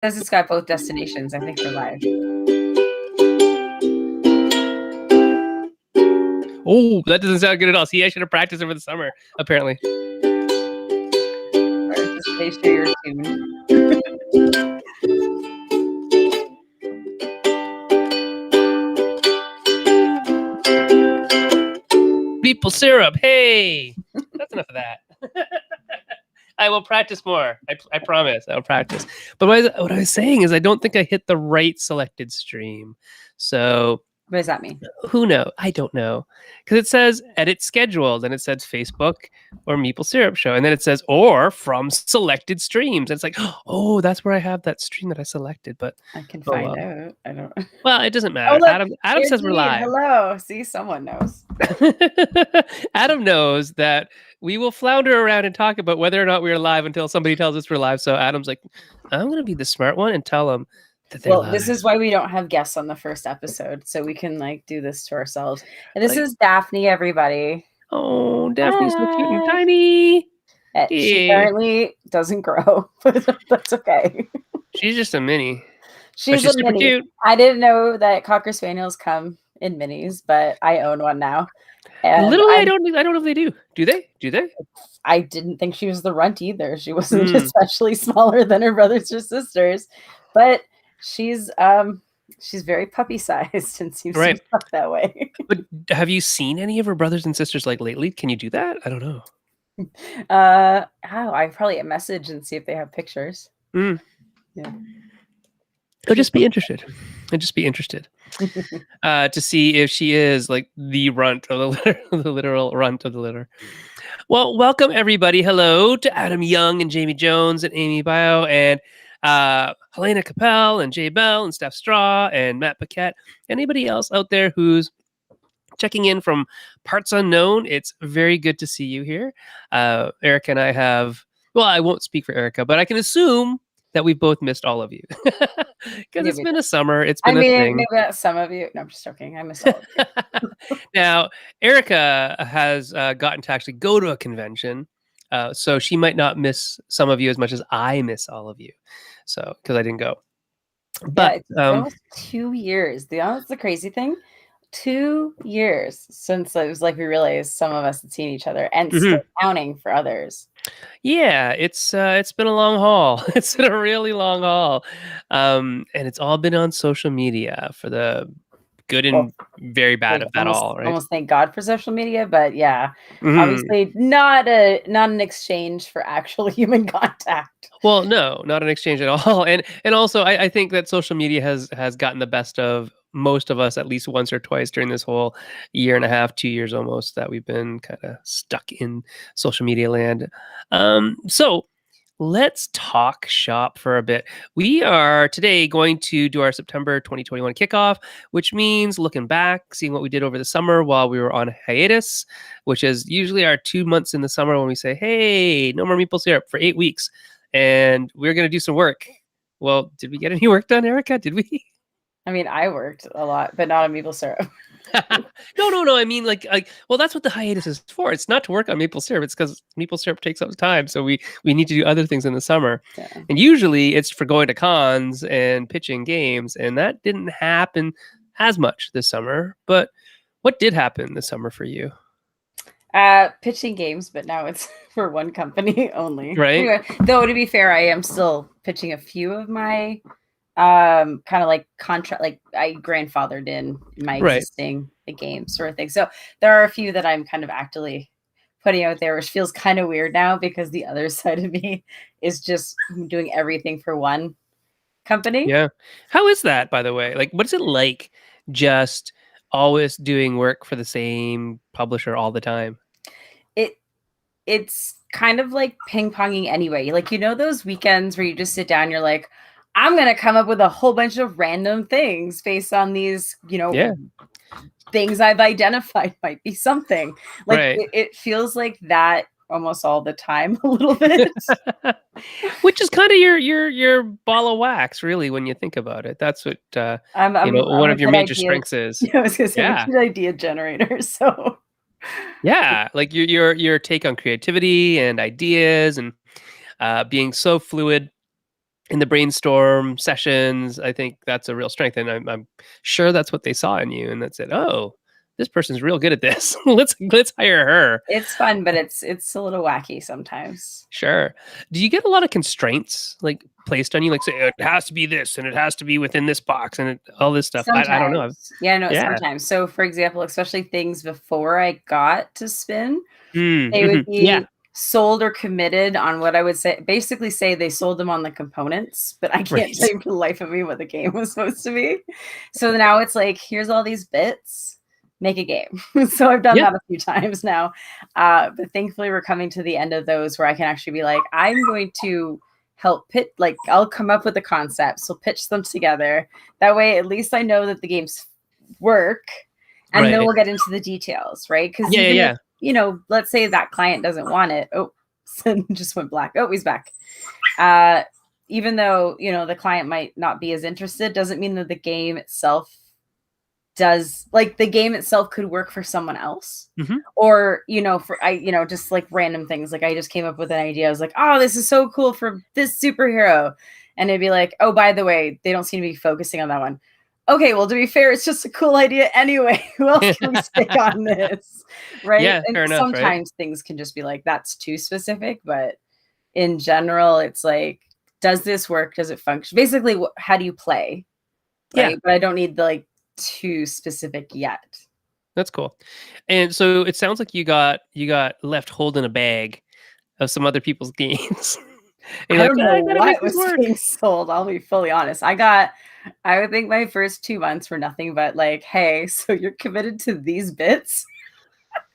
says it's got both destinations. I think for live. Oh, that doesn't sound good at all. See, I should have practiced over the summer, apparently. Just make sure you're tuned. Meeple syrup. Hey, that's enough of that. I will practice more. I promise. I will practice. But what I was saying is I don't think I hit the right selected stream. So What does that mean? who knows? I don't know. Because it says edit scheduled and it says Facebook or Meeple Syrup Show. And then it says or from selected streams. And it's like, oh, that's where I have that stream that I selected. But I can find out. I don't. Well, it doesn't matter. Oh, look, Adam says we're live. Hello. See, someone knows. Adam knows that we will flounder around and talk about whether or not we are live until somebody tells us we're live. So Adam's like, I'm going to be the smart one and tell them that they're live. This is why we don't have guests on the first episode. So we can do this to ourselves. And this is Daphne, everybody. Oh, Daphne's so cute and tiny. She apparently doesn't grow, but that's okay. She's just a mini. She's a mini. Cute. I didn't know that Cocker Spaniels come in minis, but I own one now. And I don't know if they do. Do they? I didn't think she was the runt either. She wasn't especially smaller than her brothers or sisters, but she's very puppy sized and seems to stuck that way. But have you seen any of her brothers and sisters lately? Can you do that? I don't know. I probably message and see if they have pictures. Yeah. I'd just be interested. To see if she is the runt of the litter, the literal runt of the litter. Well, welcome everybody. Hello to Adam Young and Jamie Jones and Amy Bio and Helena Capel and Jay Bell and Steph Straw and Matt Paquette. Anybody else out there who's checking in from parts unknown? It's very good to see you here. Erica and I have, well, I won't speak for Erica, but I can assume that we've both missed all of you because it's been a summer. It's been a thing. Maybe that's some of you. No, I'm just joking. I miss all of you. Now, Erica has gotten to actually go to a convention, so she might not miss some of you as much as I miss all of you. So, because I didn't go. But it's almost 2 years. That's the crazy thing. 2 years since it was we realized some of us had seen each other and still counting for others. Yeah, it's been a long haul. It's been a really long haul. And it's all been on social media for the good and very bad of that all, right? Almost thank God for social media, but yeah, obviously not an exchange for actual human contact. Well, no, not an exchange at all. And also I think that social media has gotten the best of most of us at least once or twice during this whole year and a half, 2 years almost that we've been kind of stuck in social media land. So let's talk shop for a bit. We are today going to do our September 2021 kickoff, which means looking back, seeing what we did over the summer while we were on hiatus, which is usually our 2 months in the summer when we say, hey, no more Meeple Syrup for 8 weeks. And we're going to do some work. Well, did we get any work done, Erica? Did we? I mean, I worked a lot, but not on Meeple Syrup. No. I mean, well, that's what the hiatus is for. It's not to work on Meeple Syrup. It's because Meeple Syrup takes up time. So we need to do other things in the summer. Yeah. And usually it's for going to cons and pitching games. And that didn't happen as much this summer. But what did happen this summer for you? Pitching games, but now it's for one company only. Right. Anyway, though, to be fair, I am still pitching a few of my kind of contract, I grandfathered in my existing games sort of thing. So there are a few that I'm kind of actively putting out there, which feels kind of weird now because the other side of me is just doing everything for one company. Yeah. How is that, by the way? What is it like just always doing work for the same publisher all the time? It's kind of like ping-ponging anyway. Those weekends where you just sit down, you're like, I'm going to come up with a whole bunch of random things based on these, things I've identified might be something. It feels like that almost all the time a little bit. Which is kind of your ball of wax, really, when you think about it. That's what one of your major strengths is. I was going to say, I'm an idea generator, so... Yeah, your take on creativity and ideas and being so fluid in the brainstorm sessions. I think that's a real strength, and I'm sure that's what they saw in you, and that said, "Oh, this person's real good at this. let's hire her." It's fun, but it's a little wacky sometimes. Sure. Do you get a lot of constraints like placed on you, like say it has to be this and it has to be within this box and all this stuff? I don't know. Sometimes. Yeah, no, Yeah. sometimes. So for example, especially things before I got to Spin, they would Yeah. be sold or committed on what I would basically say they sold them on the components, but I can't tell you for the life of me what the game was supposed to be. So now it's like, here's all these bits, make a game. So I've done that a few times now. But thankfully we're coming to the end of those where I can actually be like, I'm going to help pitch, like I'll come up with the concepts, so pitch them together. That way, at least I know that the games work, and then we'll get into the details, right? Because if, you know, let's say that client doesn't want it. Oh, Sen just went black. Oh, he's back. Even though, you know, the client might not be as interested, doesn't mean that the game itself does, like the game itself could work for someone else. Or, you know, just like random things. Like I just came up with an idea. I was like, oh, this is so cool for this superhero. And it'd be like, oh, by the way, they don't seem to be focusing on that one. Okay, well, to be fair, it's just a cool idea anyway. Who else can we stick on this? Right? Yeah, and fair enough, sometimes things can just be like, that's too specific. But in general, it's like, does this work? Does it function? Basically, how do you play? Right? But I don't need the like too specific yet. That's cool. And so it sounds like you got left holding a bag of some other people's games. I don't know what was being sold. I'll be fully honest. I would think my first 2 months were nothing but like, hey, so you're committed to these bits?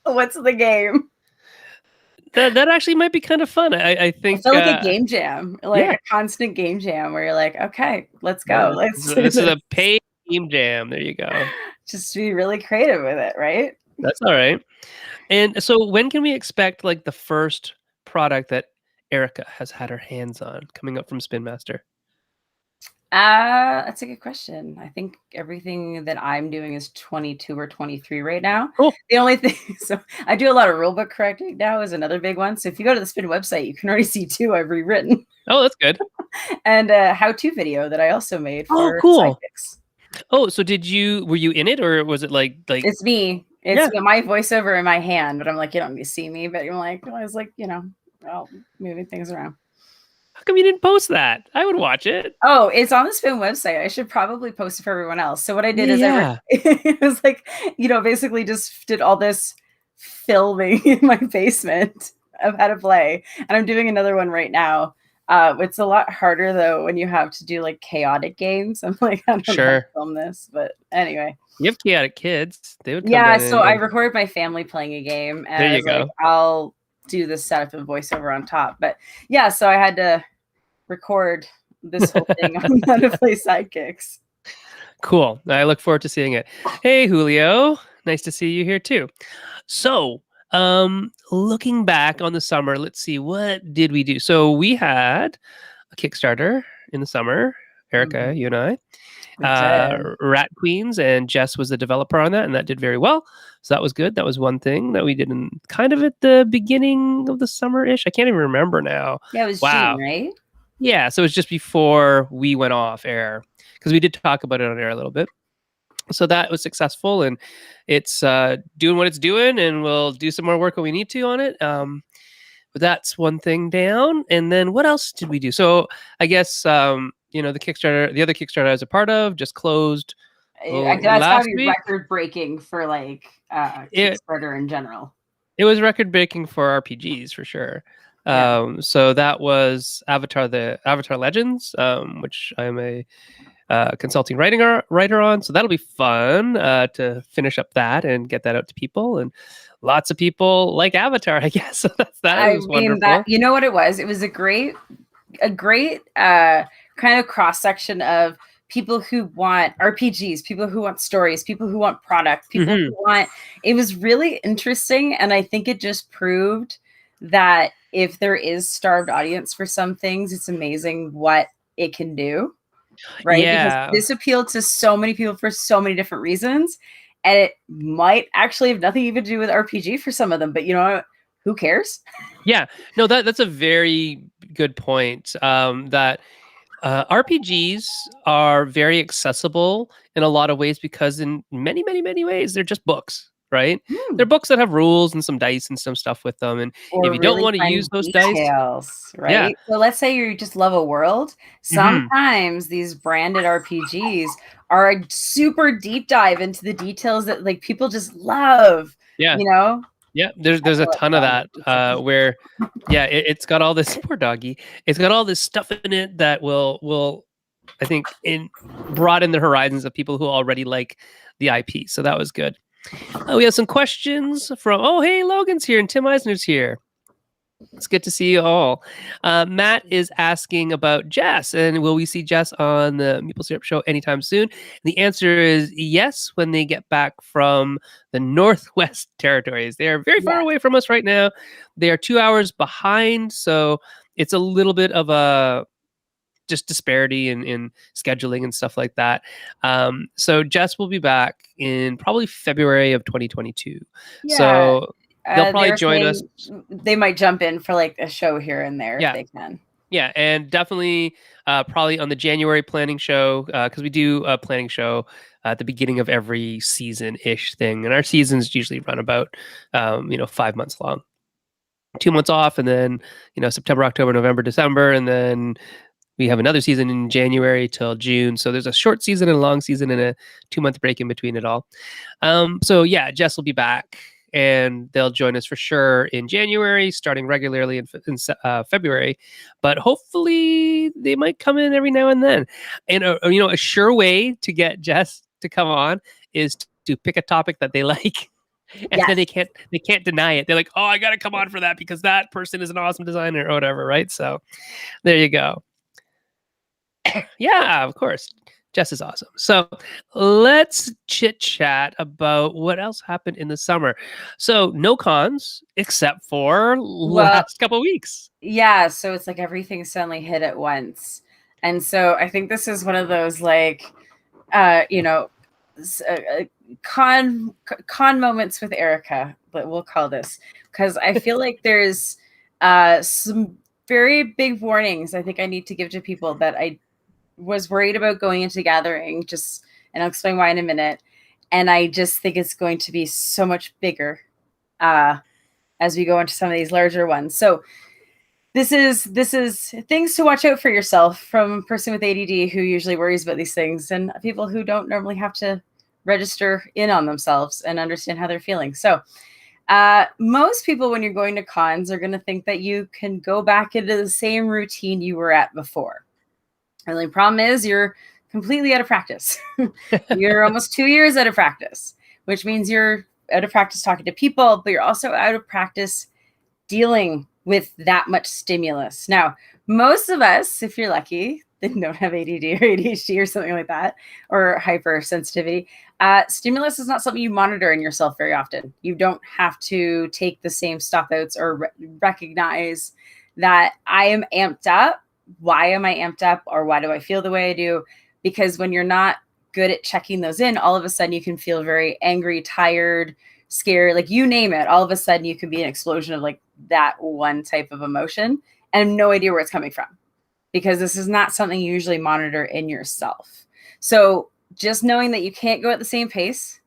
What's the game? That actually might be kind of fun. I think I feel like a game jam, like a constant game jam where you're like, okay, let's go. This is a paid game jam. There you go. Just be really creative with it, right? That's all right. And so when can we expect like the first product that Erica has had her hands on coming up from Spin Master? That's a good question. I think everything that I'm doing is 22 or 23 right now. Cool. The only thing, so I do a lot of rulebook correcting now is another big one. So if you go to the Spin website, you can already see 2 I've rewritten. Oh, that's good. And a how-to video that I also made for Sidekicks. Oh, so were you in it, or was it like it's me? It's my voiceover in my hand, but I'm like, you don't need to see me, but you're like, well, I was like, you know, well, moving things around. How come you didn't post that? I would watch it. Oh, it's on the Spin website. I should probably post it for everyone else. So what I did is it was like, you know, basically just did all this filming in my basement of how to play. And I'm doing another one right now. It's a lot harder though when you have to do like chaotic games. I'm like, I don't know how to film this, but anyway. You have chaotic kids. They would come so I recorded my family playing a game, and I was like, I'll do the setup and voiceover on top. But yeah, so I had to record this whole thing on how to play Sidekicks. Cool. I look forward to seeing it. Hey, Julio. Nice to see you here too. So, looking back on the summer, let's see, what did we do? So we had a Kickstarter in the summer, Erica, you and I. Rat Queens, and Jess was the developer on that, and that did very well. So that was good. That was one thing that we did in kind of at the beginning of the summer-ish. I can't even remember now. Yeah, it was June, right? Yeah, so it was just before we went off air, because we did talk about it on air a little bit. So that was successful, and it's doing what it's doing, and we'll do some more work when we need to on it. But that's one thing down. And then what else did we do? So I guess you know, the other Kickstarter I was a part of just closed. That's gotta be record breaking for like Kickstarter in general. It was record breaking for RPGs for sure. So that was Avatar Legends, which I'm a consulting writer on. So that'll be fun to finish up that and get that out to people. And lots of people like Avatar, I guess. So that was wonderful. You know what it was? It was a great kind of cross section of people who want RPGs, people who want stories, people who want product, people who want. It was really interesting, and I think it just proved that if there is starved audience for some things, it's amazing what it can do, right? Yeah. Because this appealed to so many people for so many different reasons, and it might actually have nothing even to do with RPG for some of them, but you know, who cares? Yeah, no, that's a very good point. That RPGs are very accessible in a lot of ways because in many, many, many ways, they're just books, right? They're books that have rules and some dice and some stuff with them. And if Or you don't really want to use fun those dice, details, yeah. right? So let's say you just love a world. Sometimes these branded RPGs are a super deep dive into the details that like people just love, Yeah. you know? Yeah, there's a ton of that where, yeah, it's got all this poor doggy. It's got all this stuff in it that will I think broaden the horizons of people who already like the IP. So that was good. We have some questions from. Oh, hey, Logan's here and Tim Eisner's here. It's good to see you all. Matt is asking about Jess, and will we see Jess on the Meeple Syrup Show anytime soon? The answer is yes, when they get back from the Northwest Territories. They are very far away from us right now. They are 2 hours behind, so it's a little bit of a just disparity in scheduling and stuff like that. So Jess will be back in probably February of 2022. Yeah. So they'll probably join us. They might jump in for like a show here and there if they can. Yeah, and definitely probably on the January planning show, because we do a planning show at the beginning of every season-ish thing. And our seasons usually run about 5 months long. 2 months off, and then September, October, November, December, and then we have another season in January till June. So there's a short season and a long season and a 2-month break in between it all. So yeah, Jess will be back and they'll join us for sure in January, starting regularly in February. But hopefully they might come in every now and then. And a sure way to get Jess to come on is to pick a topic that they like. And then they can't deny it. They're like, oh, I got to come on for that because that person is an awesome designer or whatever, right? So there you go. Yeah, of course. Jess is awesome. So let's chit chat about what else happened in the summer. So no cons except for last couple of weeks. Yeah. So it's like everything suddenly hit at once. And so I think this is one of those like, con moments with Erica, but we'll call this, because I feel like there's some very big warnings I think I need to give to people that I was worried about going into gathering, and I'll explain why in a minute. And I just think it's going to be so much bigger as we go into some of these larger ones. So this is things to watch out for yourself from a person with ADD who usually worries about these things, and people who don't normally have to register in on themselves and understand how they're feeling. So most people, when you're going to cons, are going to think that you can go back into the same routine you were at before. The only problem is you're completely out of practice. You're almost 2 years out of practice, which means you're out of practice talking to people, but you're also out of practice dealing with that much stimulus. Now, most of us, if you're lucky, that don't have ADD or ADHD or something like that, or hypersensitivity, stimulus is not something you monitor in yourself very often. You don't have to take the same stop outs or recognize that I am amped up. Why am I amped up, or why do I feel the way I do? Because when you're not good at checking those in, all of a sudden you can feel very angry, tired, scared, like you name it. All of a sudden you can be an explosion of like that one type of emotion and no idea where it's coming from, because this is not something you usually monitor in yourself. So just knowing that you can't go at the same pace,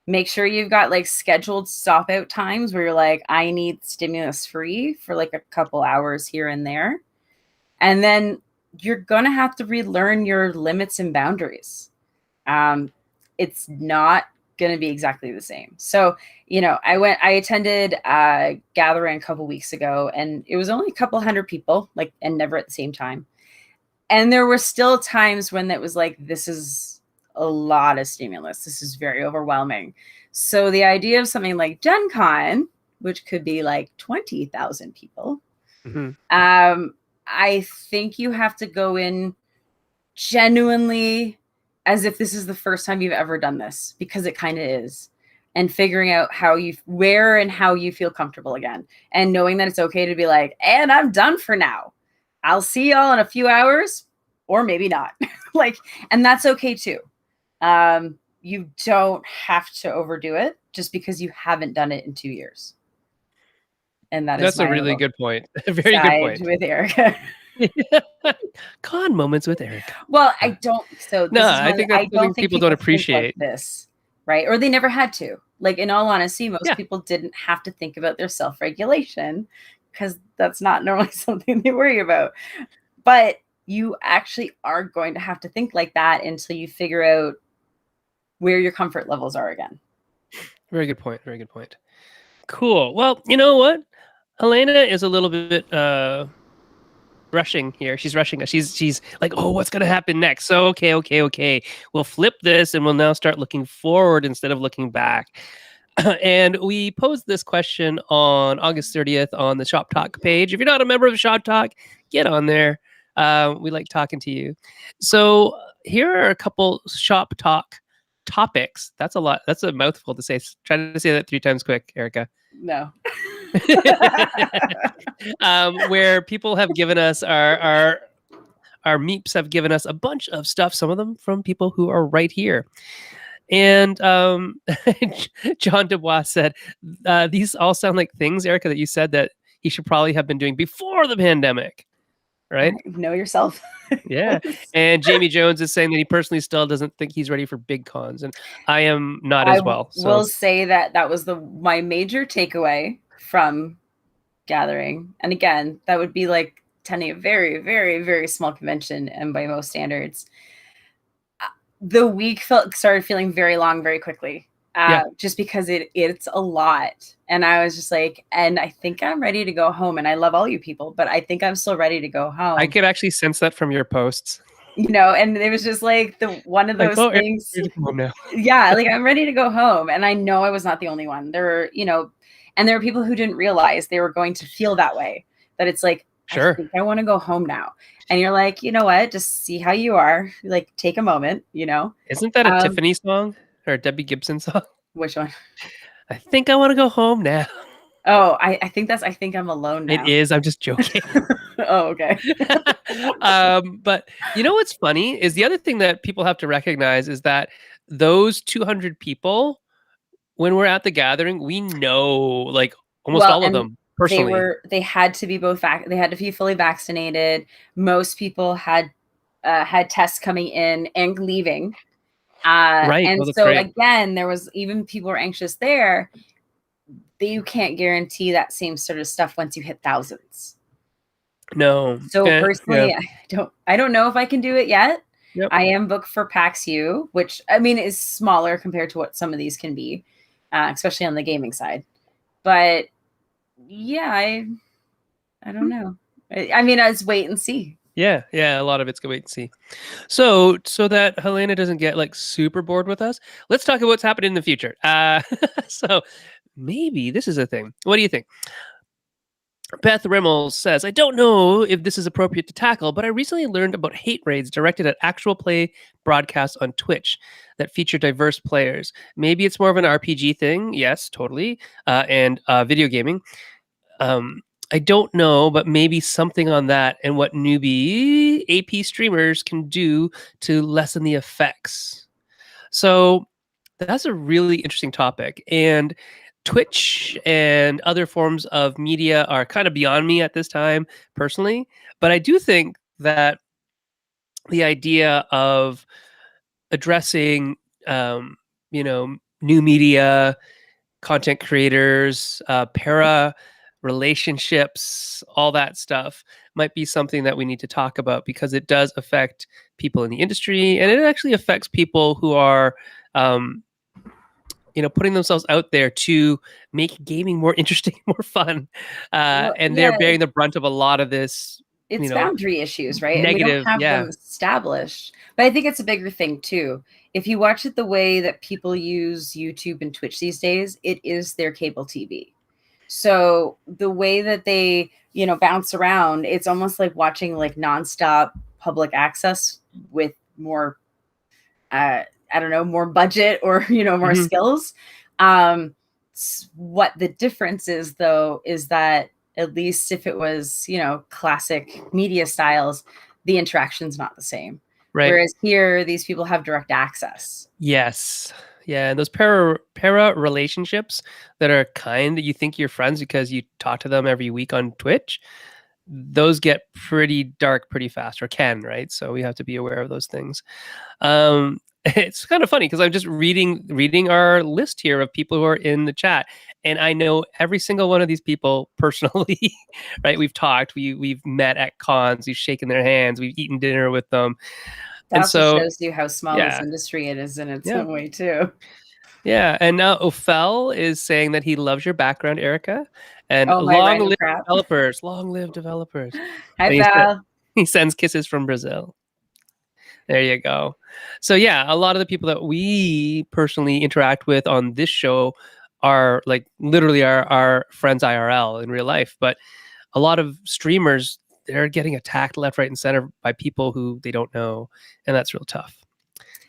make sure you've got like scheduled stop out times where you're like, I need stimulus free for like a couple hours here and there. And then you're going to have to relearn your limits and boundaries. It's not going to be exactly the same. So, I attended a gathering a couple weeks ago, and it was only a couple hundred people, and never at the same time. And there were still times when it was like, this is a lot of stimulus. This is very overwhelming. So the idea of something like Gen Con, which could be like 20,000 people, I think you have to go in genuinely as if this is the first time you've ever done this, because it kind of is, and figuring out where and how you feel comfortable again, and knowing that it's okay to be like, and I'm done for now. I'll see y'all in a few hours, or maybe not. And that's okay too. You don't have to overdo it just because you haven't done it in 2 years. And that's a really good point. A very good point with Erica. Con moments with Erica. Well, I don't. So this No, is I one. think that's I something don't think people don't think like appreciate. this, right? Or they never had to. Like in all honesty, most Yeah. people didn't have to think about their self-regulation because that's not normally something they worry about. But you actually are going to have to think like that until you figure out where your comfort levels are again. Very good point. Very good point. Cool. Well, you know what? Helena is a little bit rushing here. She's rushing us. She's like, oh, what's gonna happen next? So okay. We'll flip this and we'll now start looking forward instead of looking back. And we posed this question on August 30th on the Shop Talk page. If you're not a member of Shop Talk, get on there. We like talking to you. So here are a couple Shop Talk topics. That's a lot. That's a mouthful to say. Try to say that 3 times quick, Erica. No. Where people have given us our meeps have given us a bunch of stuff. Some of them from people who are right here. And John Dubois said, these all sound like things, Erica, that you said that he should probably have been doing before the pandemic, right? Know yourself. Yeah. And Jamie Jones is saying that he personally still doesn't think he's ready for big cons. And I am not as well. So. Will say that was my major takeaway from gathering. And again, that would be like attending a very, very, very small convention, and by most standards. The week started feeling very long very quickly. Just because it's a lot. And I was just like, and I think I'm ready to go home. And I love all you people, but I think I'm still ready to go home. I could actually sense that from your posts. And it was just like one of those things. Yeah, like I'm ready to go home. And I know I was not the only one. There were, and there were people who didn't realize they were going to feel that way. That it's like, sure, I think I want to go home now. And you're like, you know what? Just see how you are. Like, take a moment, Isn't that a Tiffany song or a Debbie Gibson song? Which one? I think I want to go home now. Oh, I think I think I'm alone now. It is. I'm just joking. Oh, okay. But you know what's funny is the other thing that people have to recognize is that those 200 people, when we're at the gathering, we know like almost all of them personally. They had to be they had to be fully vaccinated. Most people had tests coming in and leaving. Right. And so great. Again, there was even people were anxious there. But you can't guarantee that same sort of stuff once you hit thousands. No. So personally, I don't know if I can do it yet. Yep. I am booked for PAX U, which I mean is smaller compared to what some of these can be, especially on the gaming side. But yeah, I don't know. I mean, let's wait and see. Yeah, a lot of it's gonna wait and see. So that Helena doesn't get like super bored with us, let's talk about what's happening in the future. So maybe this is a thing. What do you think? Beth Rimmel says, I don't know if this is appropriate to tackle, but I recently learned about hate raids directed at actual play broadcasts on Twitch that feature diverse players. Maybe it's more of an RPG thing. Yes, totally. And video gaming. I don't know, but maybe something on that and what newbie AP streamers can do to lessen the effects. So that's a really interesting topic. And Twitch and other forms of media are kind of beyond me at this time personally. But I do think that the idea of addressing, new media, content creators, para relationships, all that stuff might be something that we need to talk about because it does affect people in the industry and it actually affects people who are putting themselves out there to make gaming more interesting, more fun, and they're bearing the brunt of a lot of this. It's boundary issues, right? Negative, and we don't have them established. But I think it's a bigger thing too. If you watch it the way that people use YouTube and Twitch these days, it is their cable TV. So the way that they, bounce around, it's almost like watching like nonstop public access with more, more budget or, more skills. What the difference is though, is that at least if it was, classic media styles, the interaction's not the same. Right. Whereas here, these people have direct access. Yes. Yeah, and those para relationships that are kind that you think you're friends because you talk to them every week on Twitch, those get pretty dark pretty fast, or can, right? So we have to be aware of those things. It's kind of funny because I'm just reading our list here of people who are in the chat, and I know every single one of these people personally. Right? We've talked, we've met at cons, we've shaken their hands, we've eaten dinner with them. That and also so shows you how small this yeah, industry it is in its own way too. yeah. And now Ophel is saying that he loves your background, Erica, and Oh, my long random live crap. developers, long live developers. Hi, And Val. he sends kisses from Brazil. There you go. So yeah, a lot of the people that we personally interact with on this show are like literally our friends IRL in real life. But a lot of streamers, they're getting attacked left, right, and center by people who they don't know, and that's real tough.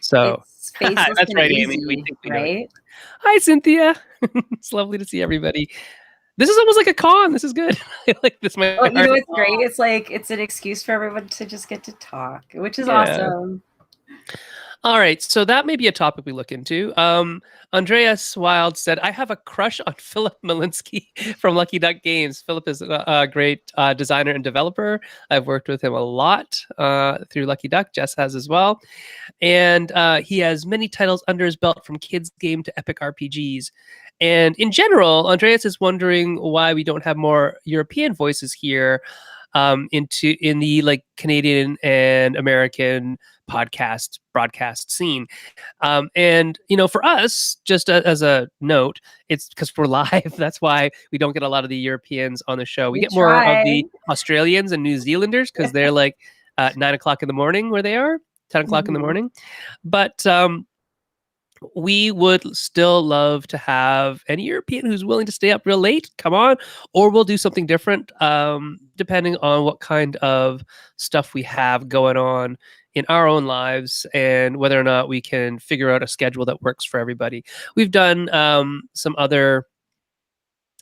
So It's faceless that's and right, Amy. We easy, think we know. right? Hi, Cynthia. It's lovely to see everybody. This is almost like a con. This is good. I like this. Well, you know, it's great. It's like it's an excuse for everyone to just get to talk, which is awesome. All right, so that may be a topic we look into. Andreas Wild said, I have a crush on Philip Malinsky from Lucky Duck Games. Philip is a great designer and developer. I've worked with him a lot through Lucky Duck. Jess has as well. And he has many titles under his belt, from kids game to epic RPGs. And in general, Andreas is wondering why we don't have more European voices here in the like Canadian and American broadcast scene. And for us, just as a note, it's because we're live. That's why we don't get a lot of the Europeans on the show. We get more of the Australians and New Zealanders because they're like 9 o'clock in the morning where they are, 10 o'clock in the morning. But we would still love to have any European who's willing to stay up real late. Come on, or we'll do something different, depending on what kind of stuff we have going on in our own lives and whether or not we can figure out a schedule that works for everybody. We've done some other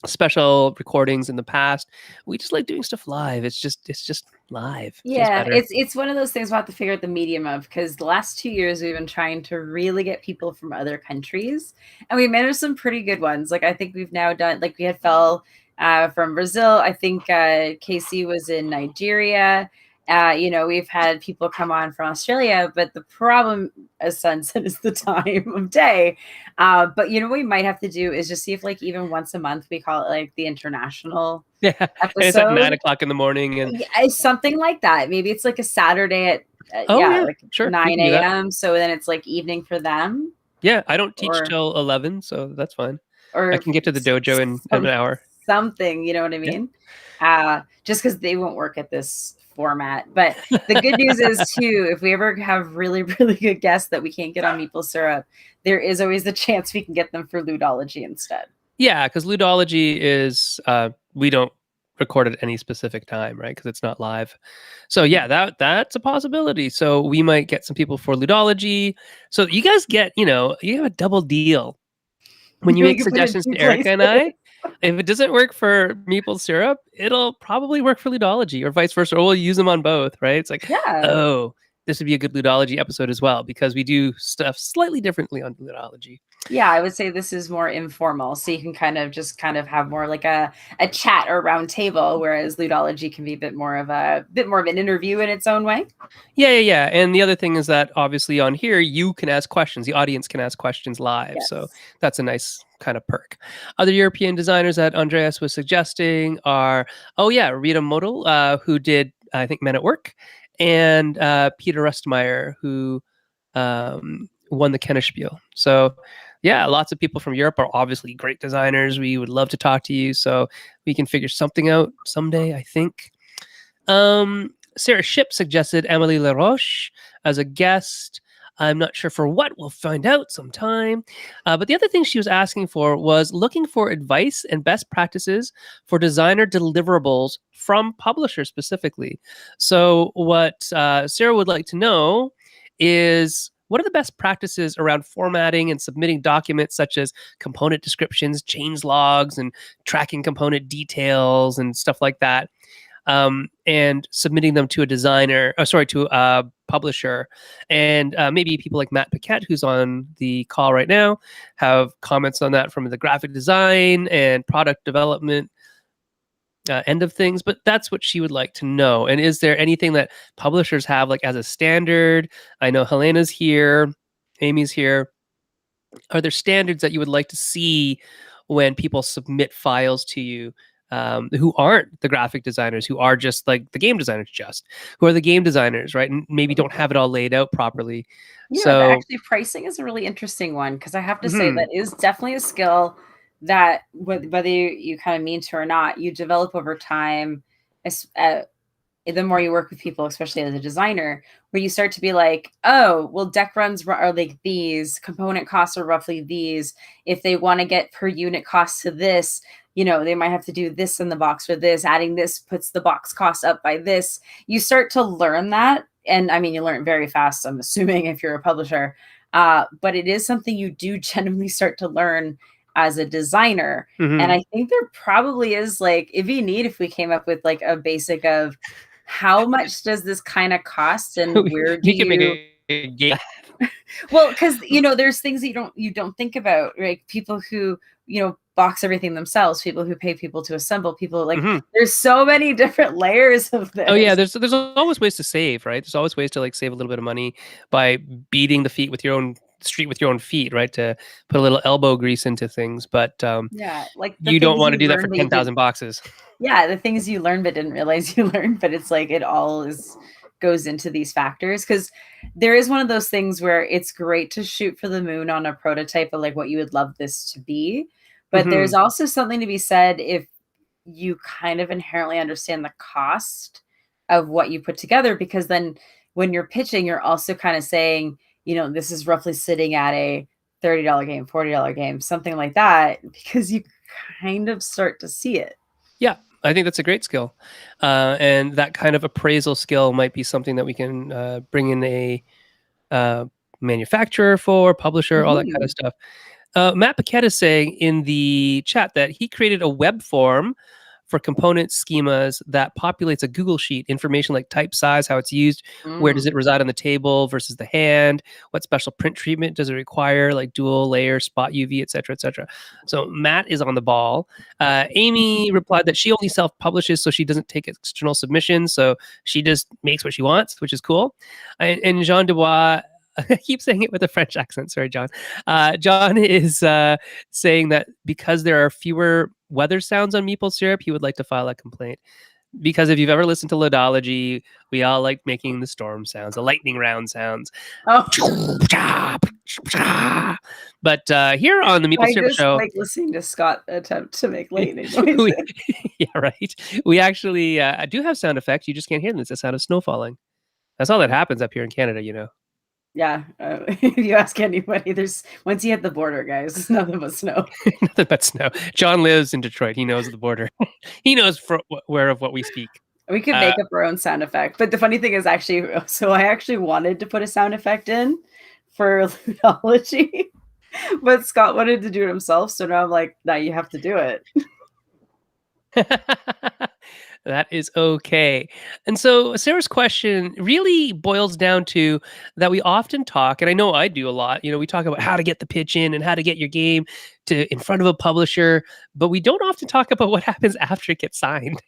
special recordings in the past. We just like doing stuff live. It's just live. Yeah, it's one of those things we'll have to figure out the medium of, because the last 2 years we've been trying to really get people from other countries, and we managed some pretty good ones. Like I think we've now done, like we had Phil from Brazil. I think Casey was in Nigeria. We've had people come on from Australia, but the problem, as Sen said, is the time of day. But what we might have to do is just see if, like, even once a month we call it like the international episode. And it's like 9 o'clock in the morning and something like that. Maybe it's like a Saturday at sure, 9 a.m. So then it's like evening for them. Yeah, I don't teach till 11, so that's fine. Or I can get to the dojo in an hour. Something, you know what I mean? Yeah. Just because they won't work at this format. But the good news is too, if we ever have really, really good guests that we can't get on Meeple Syrup, there is always the chance we can get them for Ludology instead. Yeah, because Ludology is we don't record at any specific time, right? Because it's not live. So yeah, that's a possibility. So we might get some people for Ludology. So you guys get, you have a double deal when you make suggestions to Erica and I. If it doesn't work for Meeple Syrup, it'll probably work for Ludology, or vice versa, or we'll use them on both, right? It's like, oh, this would be a good Ludology episode as well, because we do stuff slightly differently on Ludology. Yeah, I would say this is more informal, so you can kind of have more like a chat or round table, whereas Ludology can be a bit more of an interview in its own way. Yeah. And the other thing is that obviously on here you can ask questions, the audience can ask questions live, so that's a nice kind of perk. Other European designers that Andreas was suggesting are Rita Model, who did I think Men at Work, and Peter Rustmeyer, who won the Kennerspiel. So yeah, lots of people from Europe are obviously great designers. We would love to talk to you, so we can figure something out someday, I think. Sarah Ship suggested Emily LaRoche as a guest. I'm not sure for what. We'll find out sometime. But the other thing she was asking for was looking for advice and best practices for designer deliverables from publishers specifically. So what Sarah would like to know is, what are the best practices around formatting and submitting documents such as component descriptions, change logs, and tracking component details and stuff like that? And submitting them to to a publisher. And maybe people like Matt Paquette, who's on the call right now, have comments on that from the graphic design and product development end of things, but that's what she would like to know. And is there anything that publishers have like as a standard? I know Helena's here, Amy's here. Are there standards that you would like to see when people submit files to you, who aren't the graphic designers, who are just like the game designers, who are the game designers, right? And maybe don't have it all laid out properly. So actually pricing is a really interesting one, because I have to say mhm, that is definitely a skill that whether you kind of mean to or not, you develop over time. The more you work with people, especially as a designer, where you start to be like, oh, well, deck runs are like these, component costs are roughly these. If they want to get per unit cost to this, they might have to do this in the box for this. Adding this puts the box cost up by this. You start to learn that. And I mean, you learn it very fast, I'm assuming, if you're a publisher. But it is something you do genuinely start to learn as a designer. And mhm. I think there probably is, like, it'd be neat if we came up with like a basic of how much does this kind of cost, and where do We can make you a game. well, because there's things that you don't think about, right? People who box everything themselves, people who pay people to assemble, people like Mhm. there's so many different layers of Oh yeah, this. there's always ways to save, right? There's always ways to like save a little bit of money by beating the feet with your own street with your own feet, right? To put a little elbow grease into things, but Yeah, like the you don't things want to you do that for learn that you did. 10,000 boxes. Yeah, the things you learned but didn't realize you learned, but it's like it all goes into these factors, because there is one of those things where it's great to shoot for the moon on a prototype of like what you would love this to be, but there's Mhm. also something to be said if you kind of inherently understand the cost of what you put together, because then when you're pitching, you're also kind of saying, this is roughly sitting at a $30 game, $40 game, something like that, because you kind of start to see it. Yeah, I think that's a great skill. And that kind of appraisal skill might be something that we can bring in a uh, manufacturer for, publisher, all that kind of Mhm. stuff. Matt Paquette is saying in the chat that he created a web form for component schemas that populates a Google sheet, information like type, size, how it's used, where does Mm. it reside on the table versus the hand, what special print treatment does it require, like dual layer, spot UV, et cetera, et cetera. So Matt is on the ball. Amy replied that she only self-publishes, so she doesn't take external submissions, so she just makes what she wants, which is cool. And Jean Dubois, I keep saying it with a French accent. Sorry, John. John is saying that because there are fewer weather sounds on Meeple Syrup, he would like to file a complaint. Because if you've ever listened to Ludology, we all like making the storm sounds, the lightning round sounds. Oh, But here on the Meeple I Syrup just Show, like listening to Scott attempt to make lightning we, noises. yeah, right. We actually do have sound effects. You just can't hear them. It's the sound of snow falling. That's all that happens up here in Canada, you know. Yeah, if you ask anybody, there's once you hit the border, guys, it's nothing but snow. Nothing but snow. John lives in Detroit. He knows the border. He knows where of what we speak. We could Uh, make up our own sound effect, but the funny thing is actually, so I actually wanted to put a sound effect in for ludology, but Scott wanted to do it himself, so now I'm like, "Now you have to do it." that is okay. And so Sarah's question really boils down to that we often talk, and I know I do a lot, we talk about how to get the pitch in and how to get your game to in front of a publisher, but we don't often talk about what happens after it gets signed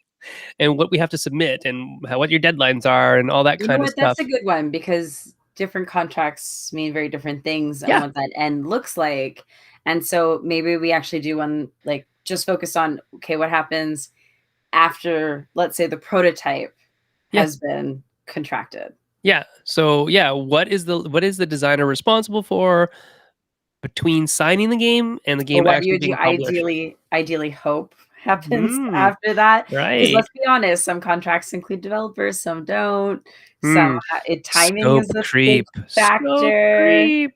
and what we have to submit and what your deadlines are and all that You know kind of what? That's stuff. a good one, because different contracts mean very different things and Yeah. what that end looks like. And so maybe we actually do one like just focus on, okay, what happens after, let's say, the prototype Yeah. has been contracted. Yeah. So yeah, what is the designer responsible for between signing the game and the Or game what actually you do being published? ideally hope happens Mm, after that. Because right. let's be honest, some contracts include developers, some don't. Some Mm, timing scope is a big creep. Scope factor, creep.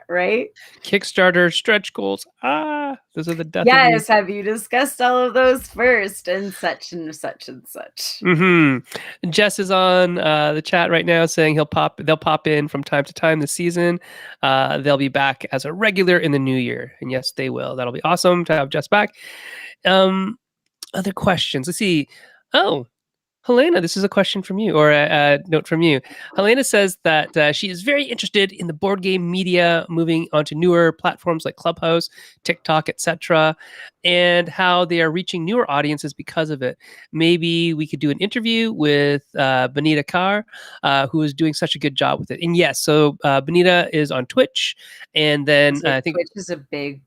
right? Kickstarter stretch goals. Those are the death of me. Yes, have you discussed all of those first, and such and such and such? Jess is on the chat right now saying they'll pop in from time to time this season. They'll be back as a regular in the new year. And yes, they will. That'll be awesome to have Jess back. Um, Other questions. Let's see. Oh, Helena, this is a question from you, or a note from you. Helena says that she is very interested in the board game media moving onto newer platforms like Clubhouse, TikTok, etc., and how they are reaching newer audiences because of it. Maybe we could do an interview with Benita Carr, who is doing such a good job with it. And yes, so Benita is on Twitch, and then I think Twitch is a big.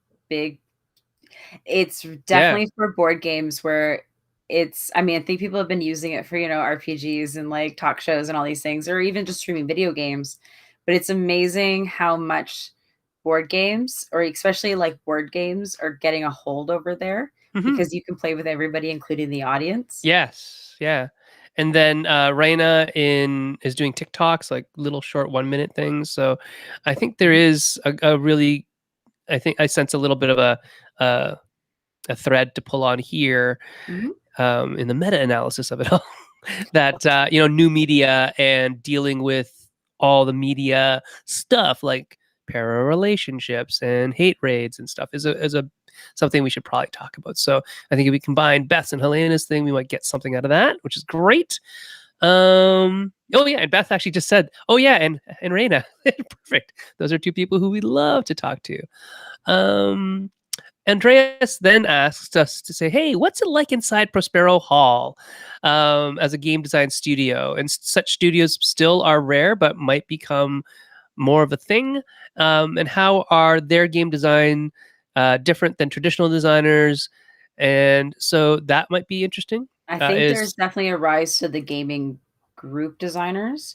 It's definitely for board games where I think people have been using it for, RPGs and like talk shows and all these things, or even just streaming video games. But it's amazing how much board games, or especially like board games, are getting a hold over there because you can play with everybody, including the audience. Yes. Yeah. And then Raina is doing TikToks, like little short 1-minute things. So I think there is a really, I think I sense a little bit of a thread to pull on here in the meta-analysis of it all. That new media and dealing with all the media stuff like para relationships and hate raids and stuff is a something we should probably talk about. So I think if we combine Beth's and Helena's thing, we might get something out of that, which is great. Oh yeah, and Beth actually just said, oh yeah, and Raina. Perfect. Those are two people who we love to talk to. Andreas then asks us to say, hey, what's it like inside Prospero Hall as a game design studio? And such studios still are rare, but might become more of a thing. And how are their game design different than traditional designers? And so that might be interesting. I think there's definitely a rise to the gaming group designers.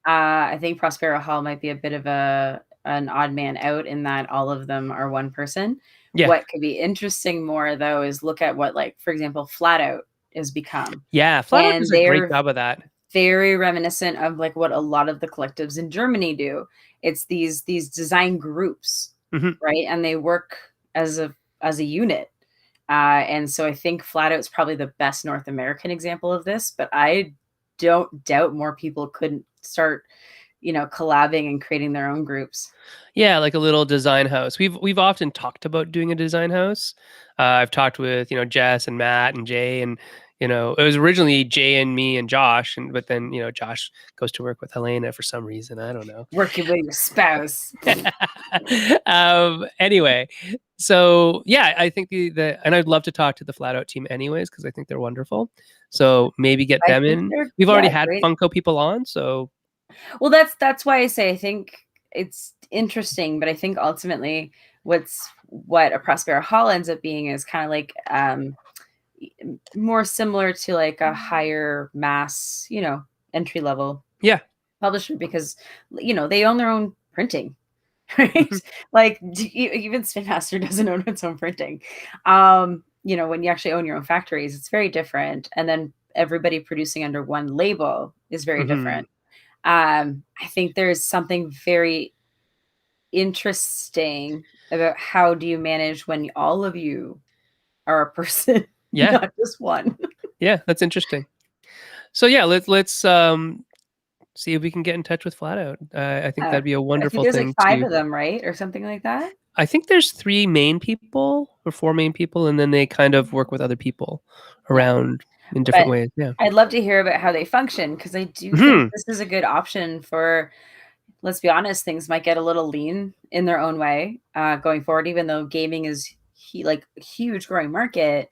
I think Prospero Hall might be a bit of an odd man out in that all of them are one person. Yeah. What could be interesting more though is look at what, like, for example, Flat Out has become. Yeah, Flat Out does a great job of that. Very reminiscent of like what a lot of the collectives in Germany do. It's these design groups, right? And they work as a unit. And so I think Flat Out's probably the best North American example of this, but I don't doubt more people couldn't start, collabing and creating their own groups. Yeah, like a little design house. We've often talked about doing a design house. I've talked with Jess and Matt and Jay, and it was originally Jay and me and Josh, but then Josh goes to work with Helena for some reason. I don't know. Working with your spouse. Anyway, so yeah, I think and I'd love to talk to the Flat Out team anyways because I think they're wonderful. So maybe get them in. We've already had great Funko people on, so. Well, that's why I say I think it's interesting, but I think ultimately what a Prospero Hall ends up being is kind of like more similar to like a higher mass, entry level publisher, because they own their own printing, right? Like even Spin Master doesn't own its own printing. When you actually own your own factories, it's very different, and then everybody producing under one label is very different. I think there's something very interesting about how do you manage when all of you are a person, not just one. Yeah, that's interesting. So yeah, let's see if we can get in touch with Flat Out. I think that'd be a wonderful thing. There's like 5 of them, right, or something like that. I think there's 3 main people or 4 main people, and then they kind of work with other people around in different ways. Yeah, I'd love to hear about how they function, because I do think this is a good option for, let's be honest, things might get a little lean in their own way going forward. Even though gaming is like a huge growing market,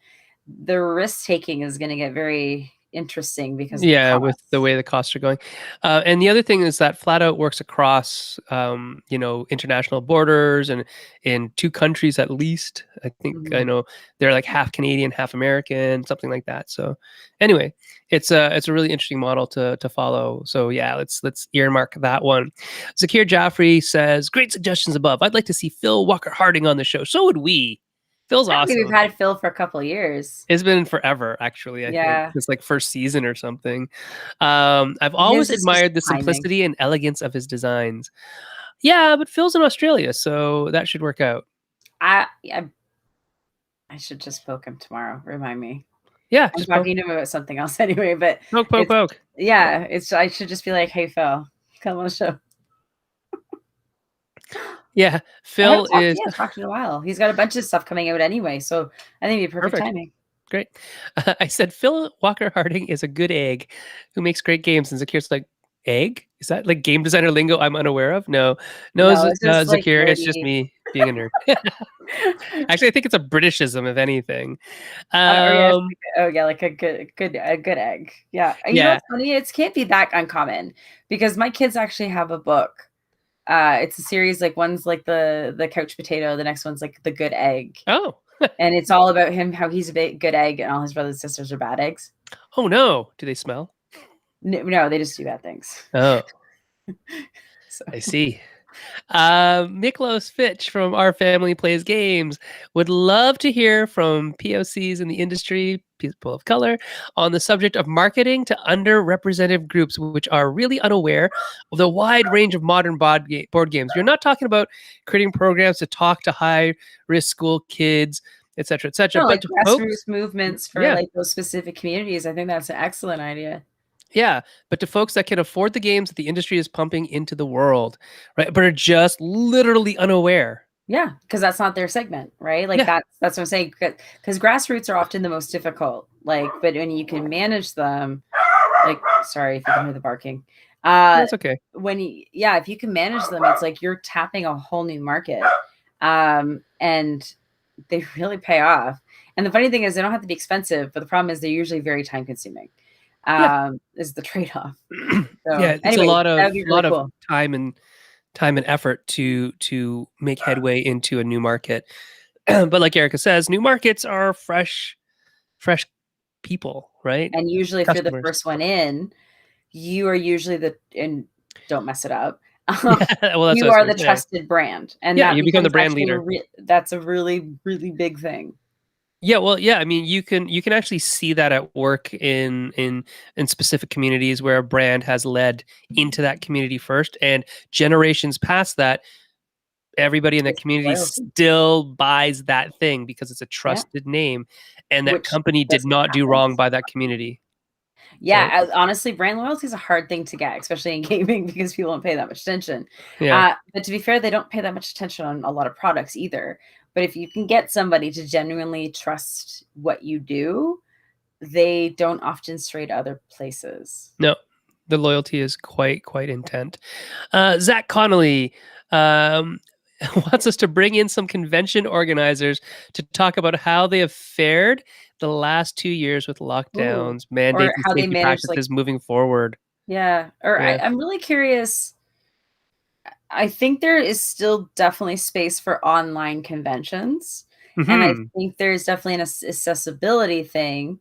the risk taking is going to get very interesting because with the way the costs are going. And the other thing is that Flat Out works across international borders and in 2 countries at least. I think I know they're like half Canadian, half American, something like that. So anyway, it's a really interesting model to follow. So yeah, let's earmark that one. Zakir Jaffrey says, great suggestions above. I'd like to see Phil Walker Harding on the show. So would we. Phil's awesome. We've had Phil for a couple of years. It's been forever, actually. I think it's like first season or something. I've always admired the simplicity and elegance of his designs. Yeah, but Phil's in Australia, so that should work out. I should just poke him tomorrow. Remind me. Yeah, I'm talking to him about something else anyway. But poke. Yeah, I should just be like, hey Phil, come on the show. Yeah, Phil is talked in a while. He's got a bunch of stuff coming out anyway, so I think it'd be perfect timing. Great. I said Phil Walker Harding is a good egg who makes great games. And Zakir's like, egg? Is that like game designer lingo I'm unaware of? No, No, it's just like Zakir, it's just nerdy. me being a nerd. Actually, I think it's a Britishism, if anything. Or yes, Um, like a good egg. Yeah. You know yeah. what's funny? It can't be that uncommon because my kids actually have a book. It's a series, like one's like the couch potato, the next one's like the good egg. Oh. And it's all about him, how he's a good egg and all his brothers and sisters are bad eggs. Oh no. Do they smell? No, they just do bad things. Oh, So. I see. Miklos Fitch from Our Family Plays Games would love to hear from POCs in the industry, people of color, on the subject of marketing to underrepresented groups which are really unaware of the wide range of modern board games. You're not talking about creating programs to talk to high-risk school kids, etc., etc. No, But like to grassroots folks, movements for yeah, like those specific communities. I think that's an excellent idea. yeah, but to folks that can afford the games that the industry is pumping into the world, right? But are just literally unaware. Yeah, because that's not their segment, right? Like Yeah. that's what I'm saying. Because grassroots are often the most difficult. Like, but when you can manage them, like, sorry if you can hear the barking. That's okay. If you can manage them, it's like you're tapping a whole new market, and they really pay off. And the funny thing is, they don't have to be expensive, but the problem is they're usually very time consuming. Yeah. Is the trade off. Yeah, So, it's a anyway, lot that of would be really cool. time and effort to make headway into a new market. But like Erica says, new markets are fresh people, right? And usually, if you're the Customers. first one in, you are usually and don't mess it up. Yeah, well, that's what I You was are gonna the say. trusted brand, and Yeah, that you become the becomes brand actually leader. that's a really, really big thing. Yeah, well, yeah, I mean, you can actually see that at work in specific communities where a brand has led into that community first, and generations past that, everybody in that It's community loyalty. still buys that thing because it's a Yeah, trusted name, and that which company did doesn't not do happen. wrong by that community, right? Yeah, honestly, brand loyalty is a hard thing to get, especially in gaming because people don't pay that much attention. Yeah. But to be fair, they don't pay that much attention on a lot of products either. But if you can get somebody to genuinely trust what you do, they don't often stray to other places. No, the loyalty is quite intent. Zach Connolly wants us to bring in some convention organizers to talk about how they have fared the last 2 years with Ooh, lockdowns, or mandates, and how they safety manage, like, practices moving forward. yeah, or Yeah. I'm really curious. I think there is still definitely space for online conventions, and I Hmm. think there's definitely an accessibility thing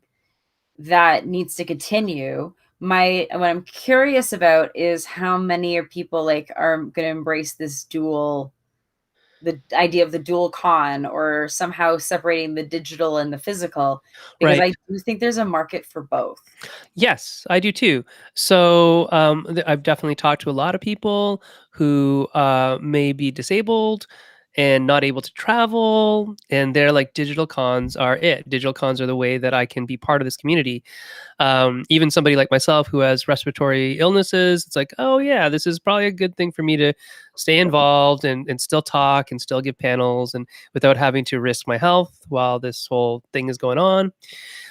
that needs to continue. What I'm curious about is how many of people like are going to embrace this the idea of the dual con, or somehow separating the digital and the physical, because Right. I do think there's a market for both. Yes, I do too. So I've definitely talked to a lot of people who may be disabled and not able to travel, and they're like, digital cons are it. Digital cons are the way that I can be part of this community. Even somebody like myself who has respiratory illnesses, it's like, oh yeah, this is probably a good thing for me to stay involved and still talk and still give panels and without having to risk my health while this whole thing is going on.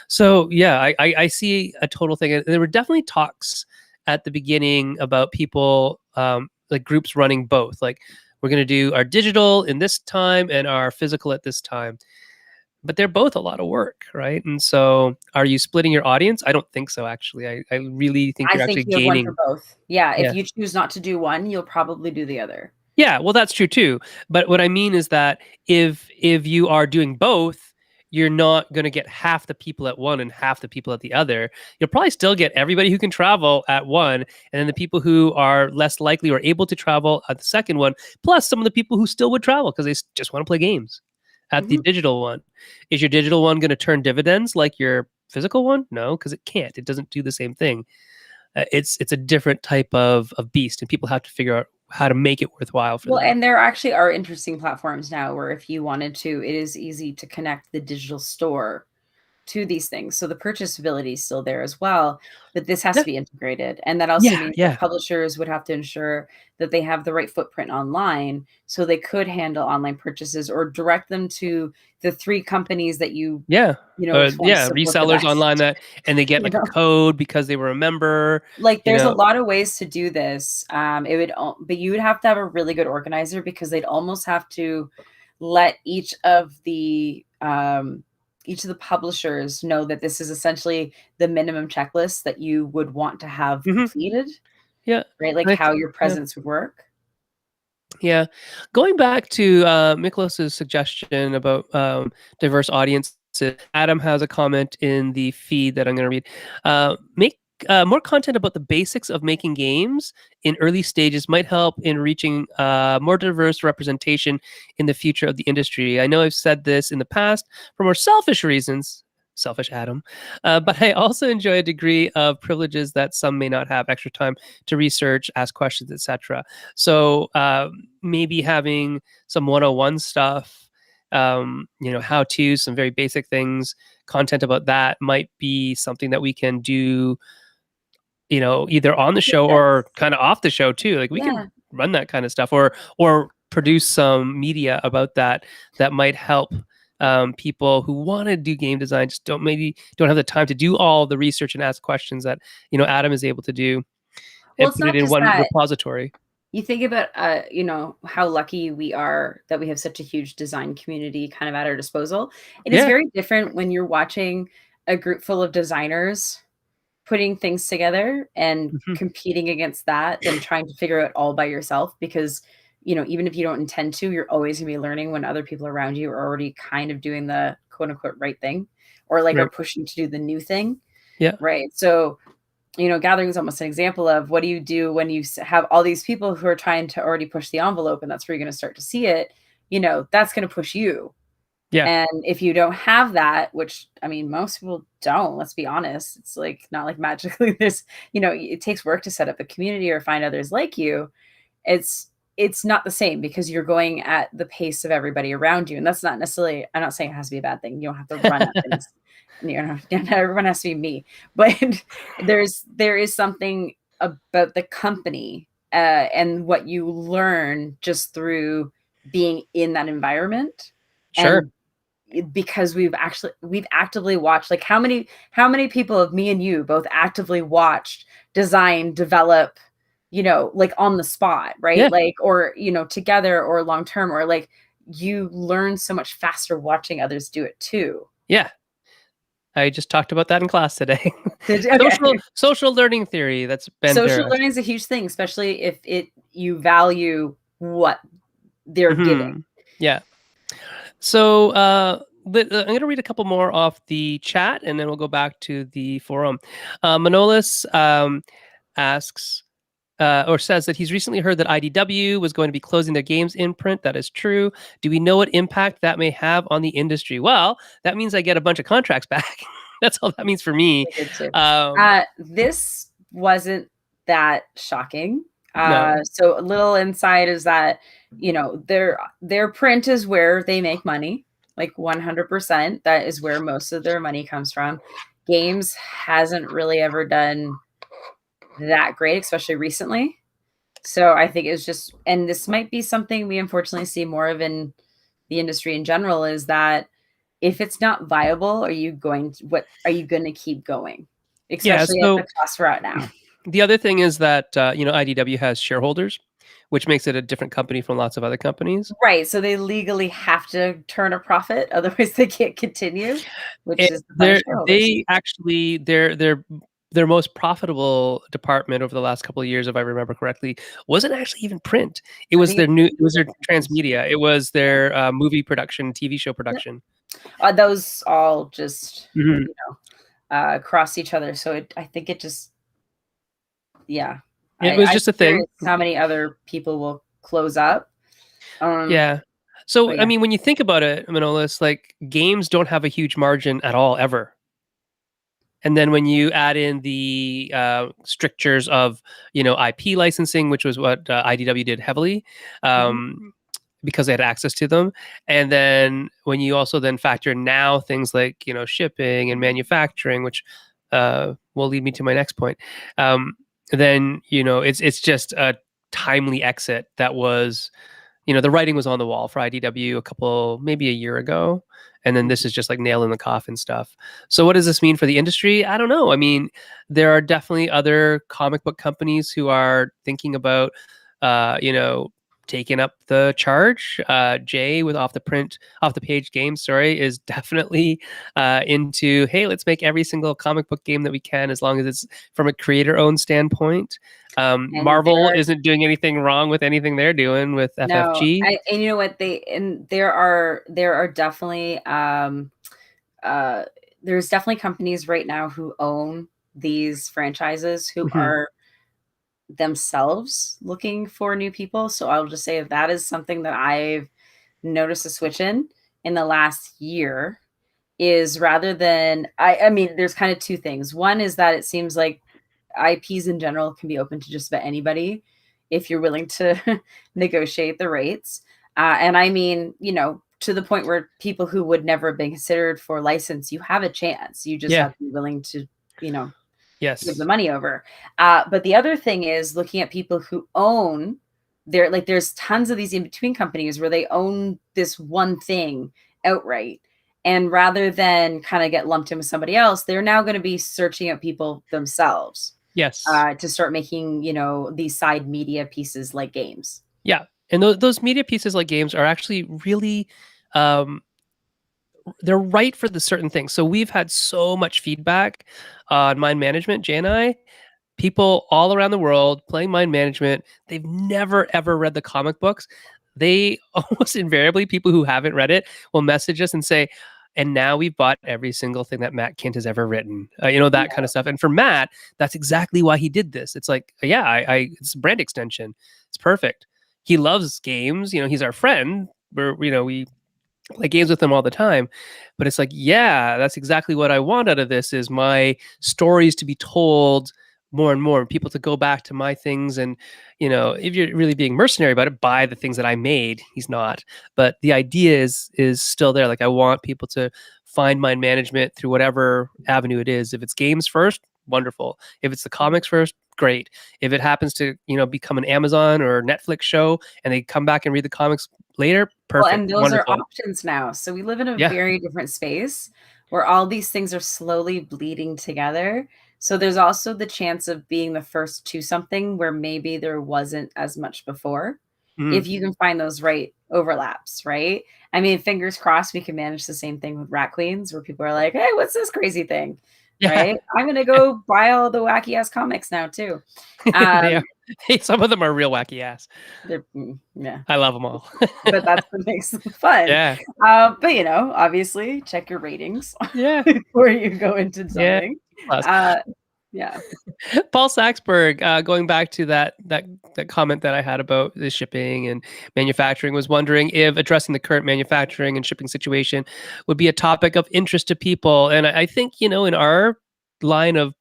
So yeah, I see a total thing. There were definitely talks at the beginning about people, like groups running both. Like, we're going to do our digital in this time and our physical at this time. But they're both a lot of work, right? And so, are you splitting your audience? I don't think so. Actually, I really think I you're think actually you have one for gaining. both. Yeah, if Yeah. you choose not to do one, you'll probably do the other. Yeah, well, that's true too. But what I mean is that if you are doing both, you're not going to get half the people at one and half the people at the other. You'll probably still get everybody who can travel at one, and then the people who are less likely or able to travel at the second one, plus some of the people who still would travel because they just want to play games at the Mhm. digital one. Is your digital one going to turn dividends like your physical one? No, because it can't. It doesn't do the same thing. It's a different type of beast, and people have to figure out how to make it worthwhile for Well, them. and there actually are interesting platforms now where if you wanted to, it is easy to connect the digital store to these things. So the purchasability is still there as well, but this has to be integrated. And that also Yeah, means yeah. that publishers would have to ensure that they have the right footprint online so they could handle online purchases or direct them to the 3 companies that you want to support the resellers best. online and they get like a code because they were a member. Like there's a lot of ways to do this. But you would have to have a really good organizer because they'd almost have to let each of the publishers know that this is essentially the minimum checklist that you would want to have completed. Yeah. Right? Like how your presence would work. Yeah. Going back to Miklos' suggestion about diverse audiences, Adam has a comment in the feed that I'm going to read. Make more content about the basics of making games in early stages might help in reaching more diverse representation in the future of the industry. I know I've said this in the past for more selfish reasons. Selfish Adam. But I also enjoy a degree of privileges that some may not have: extra time to research, ask questions, etc. So maybe having some 101 stuff, how to, some very basic things, content about that might be something that we can do, either on the show or kind of off the show too. Like we can run that kind of stuff or produce some media about that might help people who want to do game design, just don't have the time to do all the research and ask questions that Adam is able to do, and put it in one repository. You think about how lucky we are that we have such a huge design community kind of at our disposal. It is very different when you're watching a group full of designers putting things together and competing against that than trying to figure it all by yourself, because even if you don't intend to, you're always gonna be learning when other people around you are already kind of doing the quote unquote right thing, or like are pushing to do the new thing. Right. So gathering is almost an example of what do you do when you have all these people who are trying to already push the envelope, and that's where you're going to start to see it. That's going to push you. And if you don't have that, which I mean, most people don't, let's be honest, it's like not like magically this, it takes work to set up a community or find others like you. It's not the same because you're going at the pace of everybody around you. And that's not necessarily, I'm not saying it has to be a bad thing. You don't have to run at things. Everyone has to be me. But there is something about the company and what you learn just through being in that environment. Sure. And because we've actively watched, like how many people have me and you both actively watched design, develop, like on the spot, right? Like, or, together or long term, or like you learn so much faster watching others do it too. Yeah. I just talked about that in class today. Social learning theory. That's social learning is a huge thing, especially if you value what they're giving. Yeah. So I'm going to read a couple more off the chat, and then we'll go back to the forum. Manolis asks, or says that he's recently heard that IDW was going to be closing their games imprint. That is true. Do we know what impact that may have on the industry? Well, that means I get a bunch of contracts back. That's all that means for me. This wasn't that shocking. No. So a little insight is that, their print is where they make money, like 100%. That is where most of their money comes from. Games hasn't really ever done that great, especially recently. So I think it's just, and this might be something we unfortunately see more of in the industry in general, is that if it's not viable, are you going to keep going? Especially at the cost we're at now. The other thing is that, IDW has shareholders, which makes it a different company from lots of other companies. Right. So they legally have to turn a profit. Otherwise they can't continue, which is their most profitable department over the last couple of years, if I remember correctly, wasn't actually even print. It was their transmedia. It was their movie production, TV show production. Those all just cross each other. So I think it just, it was just a thing. How many other people will close up? So I mean, when you think about it, Manolis, like games don't have a huge margin at all, ever. And then when you add in the strictures of IP licensing, which was what IDW did heavily, because they had access to them. And then when you also then factor now things like, shipping and manufacturing, which will lead me to my next point, then, it's just a timely exit that was, the writing was on the wall for IDW maybe a year ago. And then this is just like nail in the coffin stuff. So what does this mean for the industry? I don't know. I mean, there are definitely other comic book companies who are thinking about, taking up the charge. Jay with off the page games, is definitely into, hey, let's make every single comic book game that we can, as long as it's from a creator owned standpoint. Marvel isn't doing anything wrong with anything they're doing with FFG. No, and you know what, there are definitely there's definitely companies right now who own these franchises who are themselves looking for new people. So I'll just say that is something that I've noticed a switch in the last year, is rather than I mean, there's kind of two things. One is that it seems like IPs in general can be open to just about anybody if you're willing to negotiate the rates. And I mean, to the point where people who would never have been considered for license, you have a chance. You just have to be willing to, yes, give the money over. But the other thing is looking at people who own there's tons of these in-between companies where they own this one thing outright. And rather than kind of get lumped in with somebody else, they're now going to be searching out people themselves. Yes. To start making, these side media pieces like games. Yeah. And those media pieces like games are actually really, they're right for the certain things. So we've had so much feedback on mind management, Jay and I, people all around the world playing mind management. They've never, ever read the comic books. They almost invariably, people who haven't read it will message us and say, and now we've bought every single thing that Matt Kint has ever written, that kind of stuff. And for Matt, that's exactly why he did this. It's like, it's a brand extension. It's perfect. He loves games. He's our friend. We play games with him all the time, but it's like, yeah, that's exactly what I want out of this, is my stories to be told more and more, people to go back to my things. And, if you're really being mercenary about it, buy the things that I made. He's not, but the idea is still there. Like, I want people to find mind management through whatever avenue it is. If it's games first, wonderful. If it's the comics first, great. If it happens to, become an Amazon or Netflix show and they come back and read the comics later, perfect. Well, and those wonderful. are options now. So we live in a very different space where all these things are slowly bleeding together. So there's also the chance of being the first to something where maybe there wasn't as much before. If you can find those right overlaps, right? I mean, fingers crossed we can manage the same thing with Rat Queens, where people are like, hey, what's this crazy thing? Right? I'm going to go buy all the wacky ass comics now too. Some of them are real wacky ass. Yeah. I love them all. But that's what makes them fun. Yeah. But obviously check your ratings before you go into something. Yeah. Paul Saxberg, going back to that comment that I had about the shipping and manufacturing, was wondering if addressing the current manufacturing and shipping situation would be a topic of interest to people. And I think, in our line of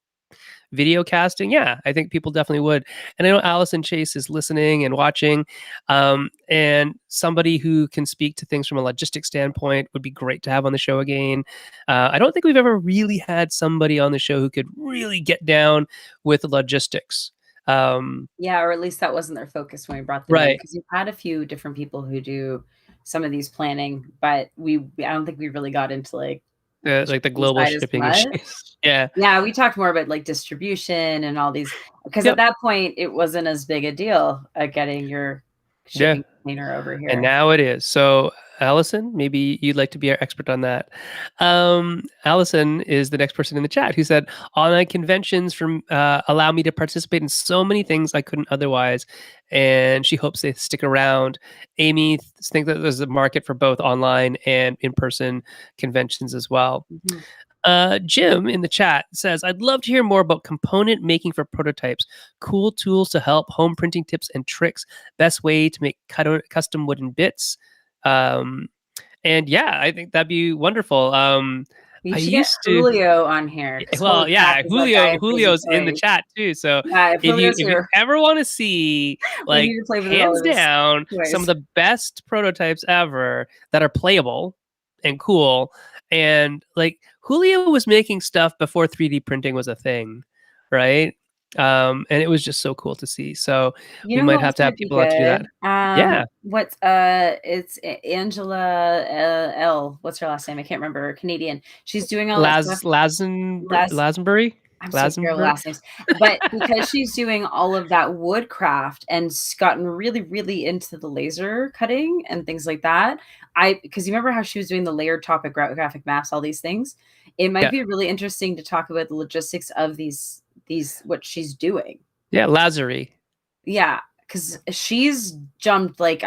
video casting, I think people definitely would. And I know Allison Chase is listening and watching, and somebody who can speak to things from a logistics standpoint would be great to have on the show again. I don't think we've ever really had somebody on the show who could really get down with logistics. Or at least that wasn't their focus when we brought them in, because you've had a few different people who do some of these planning, but I don't think we really got into like the global shipping issues. Yeah, we talked more about like distribution and all these, because at that point it wasn't as big a deal getting your shipping container over here. And now it is. So Allison, maybe you'd like to be our expert on that. Allison is the next person in the chat who said, online conventions allow me to participate in so many things I couldn't otherwise. And she hopes they stick around. Amy thinks that there's a market for both online and in-person conventions as well. Jim in the chat says, I'd love to hear more about component making for prototypes, cool tools to help, home printing tips and tricks, best way to make custom wooden bits. And I think that'd be wonderful. We I should get used to. Julio on here. 'Cause holy Well, crap, yeah, is that guy a crazy Julio's in the toys. chat too. So Yeah, if Julio's if you here, ever want to see we like need to play with all hands of his down some of toys. the best prototypes ever that are playable and cool, and like Julio was making stuff before 3D printing was a thing, right? And it was just so cool to see. So You we know who might else have to have might be people out to do that. good? Yeah, What's it's Angela L. What's her last name? I can't remember. Canadian. She's doing all that stuff. Last Lazenbury. I'm so terrible with Lazenbury. last names. But because she's doing all of that woodcraft and gotten really, really into the laser cutting and things like that, because you remember how she was doing the layered topic graphic maps, all these things. It might Yeah, be really interesting to talk about the logistics of these what she's doing. yeah, Lazary. Yeah, because she's jumped like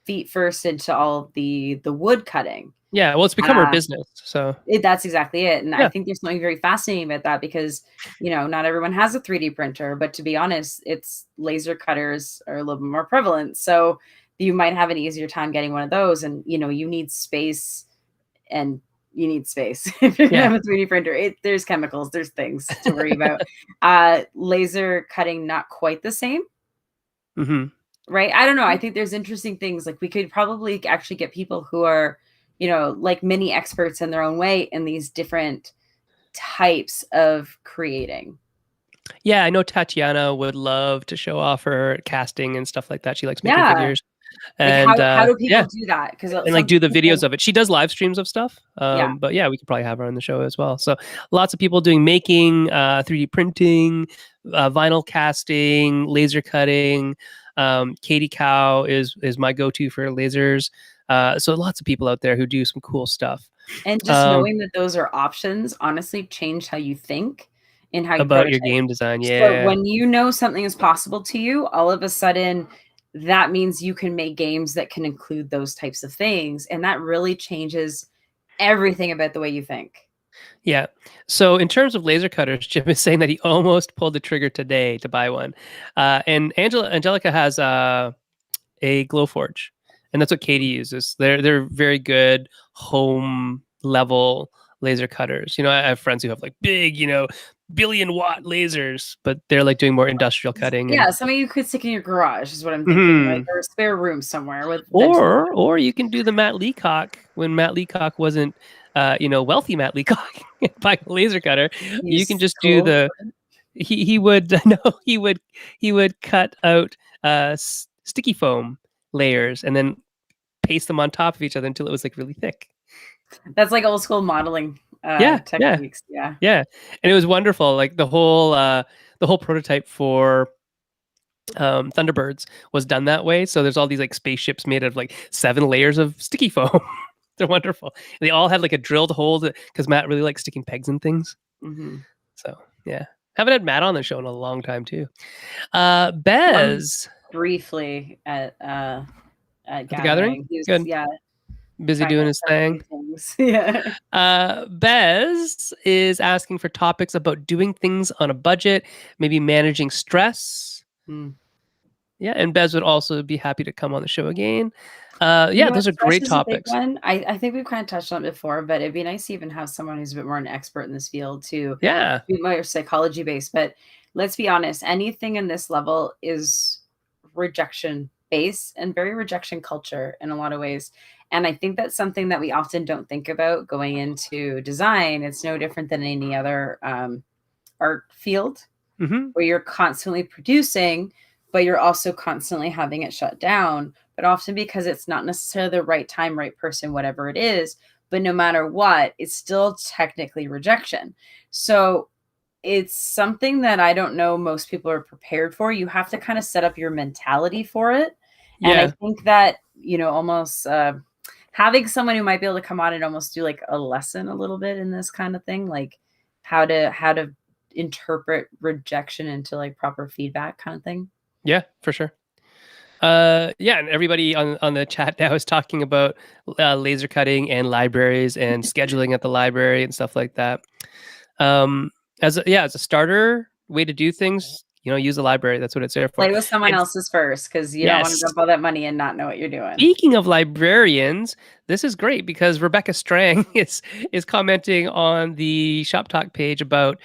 feet first into all of the wood cutting. Yeah, well, it's become her business. So That's exactly it. And I yeah, think there's something very fascinating about that because, not everyone has a 3D printer, but to be honest, it's laser cutters are a little bit more prevalent. So you might have an easier time getting one of those. And, you need space and you need space. If you're going to yeah. have a 3D printer, there's chemicals, there's things to worry about. Laser cutting, not quite the same. Hmm. Right? I don't know. I think there's interesting things. Like we could probably actually get people who are, like mini experts in their own way in these different types of creating. Yeah, I know Tatiana would love to show off her casting and stuff like that. She likes making Yeah. figures, Like and how do yeah, people do that? Because and like do the videos of it. She does live streams of stuff. yeah. But yeah, we could probably have her on the show as well. So lots of people doing making, 3D printing, vinyl casting, laser cutting. Katie Cow is my go-to for lasers. So lots of people out there who do some cool stuff. And just knowing that those are options honestly changed how you think and how you About your prototype. game design. So Yeah. when you know something is possible to you, all of a sudden that means you can make games that can include those types of things. And that really changes everything about the way you think. Yeah. So in terms of laser cutters, Jim is saying that he almost pulled the trigger today to buy one. And Angelica has a Glowforge, and that's what Katie uses. They're very good home level laser cutters. I have friends who have like big, billion-watt lasers, but they're like doing more industrial cutting. Yeah, something you could stick in your garage is what I'm thinking, like, Mhm. or a spare room somewhere with Or you can do the Matt Leacock when Matt Leacock wasn't, wealthy Matt Leacock buying a laser cutter. You can use just do tools. the he would no he would cut out sticky foam layers and then paste them on top of each other until it was like really thick. That's like old school modeling Yeah, yeah, techniques. Yeah. yeah, and it was wonderful. Like the whole prototype for Thunderbirds was done that way. So there's all these like spaceships made of like 7 layers of sticky foam. They're wonderful. They all had like a drilled hole because Matt really likes sticking pegs in things. Mm-hmm. So yeah, haven't had Matt on the show in a long time too. Once Bez briefly at at the gathering. gathering. He was, Good. yeah, Busy trying doing to his sell a thing. few things. Yeah. Bez is asking for topics about doing things on a budget, maybe managing stress. Mm. Yeah, and Bez would also be happy to come on the show again. You Yeah, know what? those are Stress great is a big topics. one. I think we've kind of touched on it before, but it'd be nice to even have someone who's a bit more an expert in this field to Yeah. be more psychology based. But let's be honest, anything in this level is rejection based and very rejection culture in a lot of ways. And I think that's something that we often don't think about going into design. It's no different than any other art field Mm-hmm. where you're constantly producing, but you're also constantly having it shut down. But often because it's not necessarily the right time, right person, whatever it is. But no matter what, it's still technically rejection. So it's something that I don't know most people are prepared for. You have to kind of set up your mentality for it. And I Yeah. think that, almost having someone who might be able to come on and almost do like a lesson a little bit in this kind of thing, like how to interpret rejection into like proper feedback kind of thing. Yeah, for sure. Yeah, and everybody on the chat now is talking about laser cutting and libraries and scheduling at the library and stuff like that. As a starter way to do things, use the library. That's what it's there for. Play with someone And else's first, because you don't want to yes. dump all that money and not know what you're doing. Speaking of librarians, this is great because Rebecca Strang is commenting on the Shop Talk page about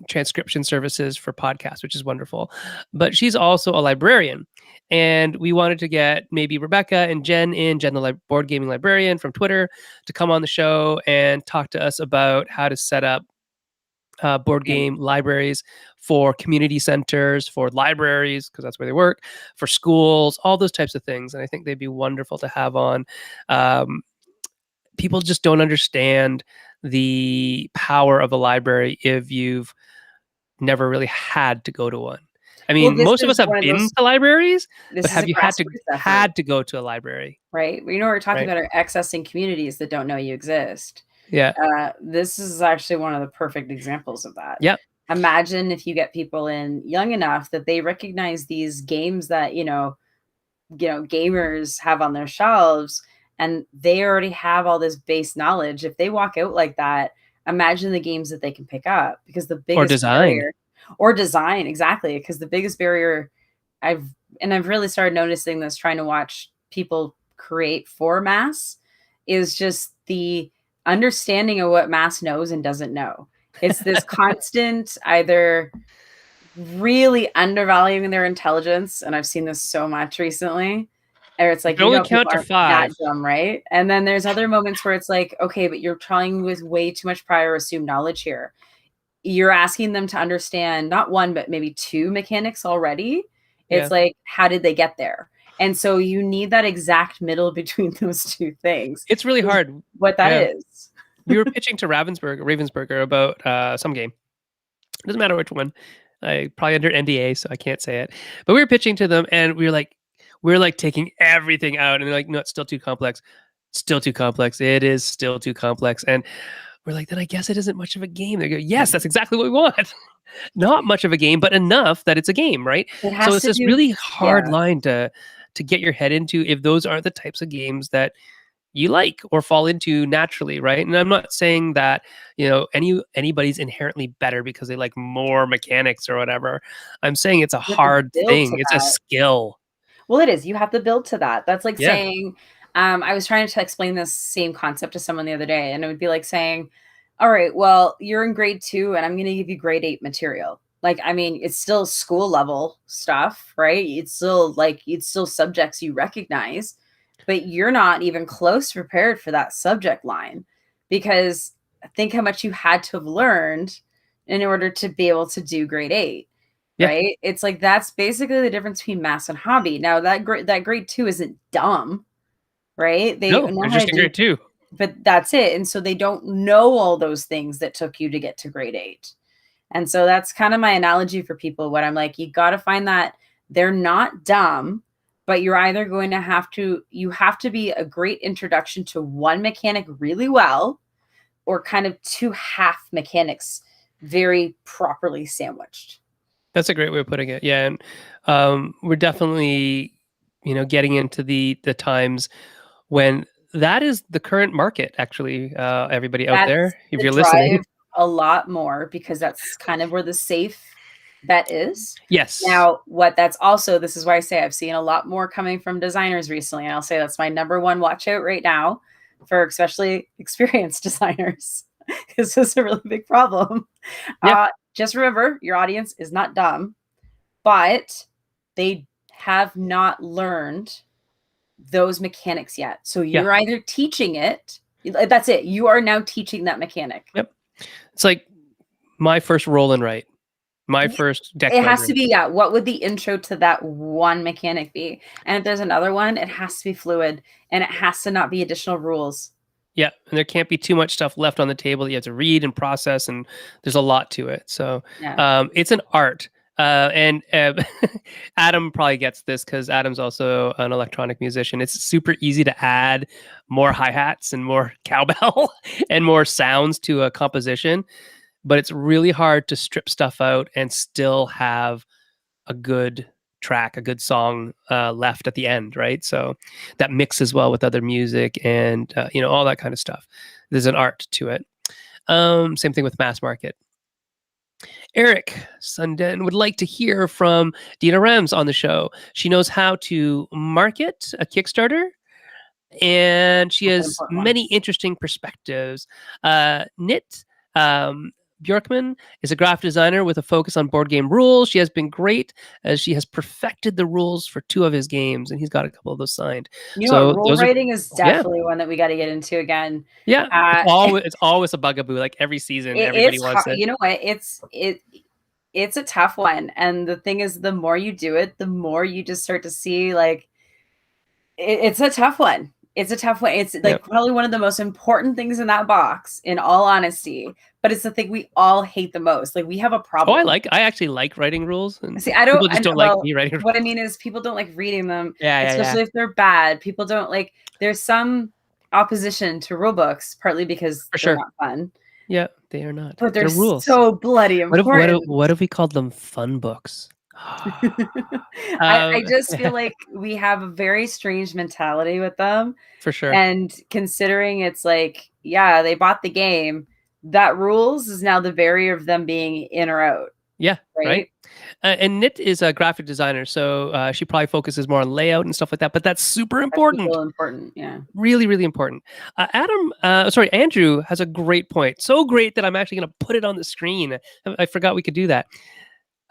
transcription services for podcasts, which is wonderful. But she's also a librarian. And we wanted to get maybe Rebecca and Jen the board gaming librarian from Twitter, to come on the show and talk to us about how to set up board game libraries for community centers, for libraries, because that's where they work, for schools, all those types of things. And I think they'd be wonderful to have on. People just don't understand the power of a library if you've never really had to go to one. I mean, most of us have been to libraries, but have you had to go to a library? Right. We're talking about are accessing communities that don't know you exist. Yeah. This is actually one of the perfect examples of that. Yep. Imagine if you get people in young enough that they recognize these games that, gamers have on their shelves, and they already have all this base knowledge. If they walk out like that, imagine the games that they can pick up, because the biggest barrier or design, exactly. Because the biggest barrier I've really started noticing this trying to watch people create for mass is just the understanding of what mass knows and doesn't know. It's this constant either really undervaluing their intelligence, and I've seen this so much recently, or it's like, only count to 5. That dumb, right? And then there's other moments where it's like, okay, but you're trying with way too much prior assumed knowledge here. You're asking them to understand not one, but maybe 2 mechanics already. It's like, how did they get there? And so you need that exact middle between those 2 things. It's really hard what that is. We were pitching to Ravensburger about some game. Doesn't matter which one. I probably under NDA, so I can't say it. But we were pitching to them, and we were like taking everything out, and they're like, no, it's still too complex. Still too complex. It is still too complex. And we're like, then I guess it isn't much of a game. They go, yes, that's exactly what we want. Not much of a game, but enough that it's a game, right? So it's this really hard line to get your head into if those aren't the types of games that you like or fall into naturally, right? And I'm not saying that, anybody's inherently better because they like more mechanics or whatever. I'm saying it's a hard thing. It's a skill. Well, it is. You have to build to that. That's like saying, I was trying to explain this same concept to someone the other day, and it would be like saying, all right, well, you're in grade 2 and I'm going to give you grade 8 material. Like, I mean, it's still school level stuff, right? It's still subjects you recognize, but you're not even close prepared for that subject line, because think how much you had to have learned in order to be able to do grade 8. Right? It's like, that's basically the difference between mass and hobby. Now that grade 2 isn't dumb, right? They're just in grade 2. But that's it. And so they don't know all those things that took you to get to grade 8. And so that's kind of my analogy for people. What I'm like, you got to find that they're not dumb, but you're either going to have to be a great introduction to one mechanic really well, or kind of 2 half mechanics very properly sandwiched. That's a great way of putting it. Yeah. And we're definitely, getting into the times when that is the current market, actually, everybody out there, if you're listening. A lot more, because that's kind of where the safe bet is. Yes. Now, this is why I say I've seen a lot more coming from designers recently. And I'll say that's my number 1 watch out right now for especially experienced designers, because this is a really big problem. Yeah. Just remember, your audience is not dumb, but they have not learned those mechanics yet. So you're either teaching it. That's it. You are now teaching that mechanic. Yep. It's like my first roll and write. My first deck. It has to be, what would the intro to that one mechanic be? And if there's another one, it has to be fluid, and it has to not be additional rules. Yeah, and there can't be too much stuff left on the table that you have to read and process, and there's a lot to it. So it's an art. And Adam probably gets this because Adam's also an electronic musician. It's super easy to add more hi-hats and more cowbell and more sounds to a composition, but it's really hard to strip stuff out and still have a good track, a good song left at the end, right? So that mixes well with other music and all that kind of stuff. There's an art to it. Same thing with mass market. Eric Sunden would like to hear from Dina Rems on the show. She knows how to market a Kickstarter, and she has many interesting perspectives. Nit Bjorkman is a graphic designer with a focus on board game rules. She has been great as she has perfected the rules for 2 of his games, and he's got a couple of those signed. You know what, rule writing is definitely one that we got to get into again. Yeah, it's always a bugaboo. Like every season, everybody wants it. You know what? It's a tough one, and the thing is, the more you do it, the more you just start to see like it's a tough one. It's a tough one. It's like probably one of the most important things in that box, in all honesty. But it's the thing we all hate the most. Like we have a problem. I actually like writing rules. And see, I don't. People just don't like me writing rules. What I mean is, people don't like reading them. Yeah, especially if they're bad. People don't like. There's some opposition to rule books, partly because they're not fun. Yeah, they are not. But they're so bloody important. What if we called them fun books? I just feel like we have a very strange mentality with them. For sure. And considering it's like, yeah, they bought the game, that rules is now the barrier of them being in or out. Yeah, right. And Nit is a graphic designer, so she probably focuses more on layout and stuff like that. But that's super important. That's important, yeah. Really, really important. Andrew has a great point. So great that I'm actually going to put it on the screen. I forgot we could do that.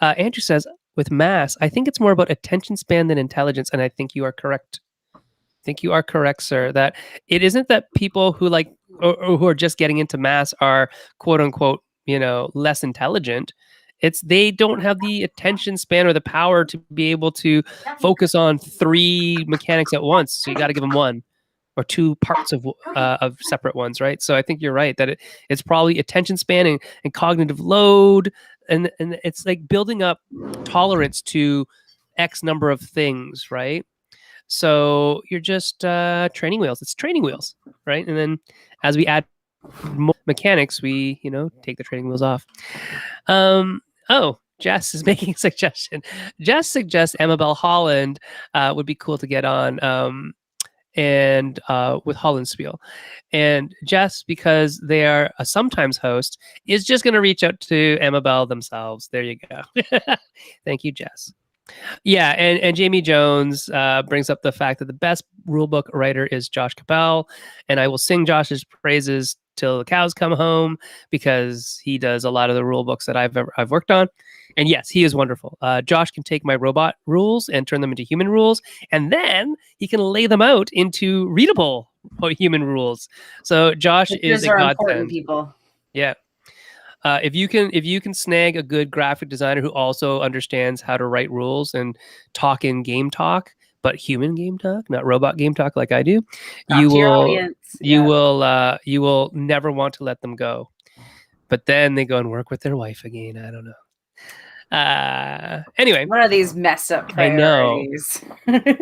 Andrew says, with mass, I think it's more about attention span than intelligence, and I think you are correct. I think you are correct, sir. That it isn't that people who like or who are just getting into mass are quote unquote, less intelligent. It's they don't have the attention span or the power to be able to focus on 3 mechanics at once. So you got to give them 1 or 2 parts of separate ones, right? So I think you're right that it's probably attention span and cognitive load, and it's like building up tolerance to X number of things, right? So you're just training wheels. It's training wheels, right? And then as we add more mechanics, we take the training wheels off. Jess is making a suggestion. Jess suggests Amabel Holland would be cool to get on and with Hollandspiel. And Jess, because they are a sometimes host, is just going to reach out to Amabel themselves. There you go. Thank you, Jess. Yeah, and Jamie Jones brings up the fact that the best rulebook writer is Josh Cabell, and I will sing Josh's praises till the cows come home because he does a lot of the rule books that I've worked on. And yes, he is wonderful. Josh can take my robot rules and turn them into human rules, and then he can lay them out into readable human rules. So Josh is a godsend. People. Yeah. If you can snag a good graphic designer who also understands how to write rules and talk in game talk, but human game talk, not robot game talk like I do, you will never want to let them go. But then they go and work with their wife again. I don't know. Anyway, what are these messed up priorities? I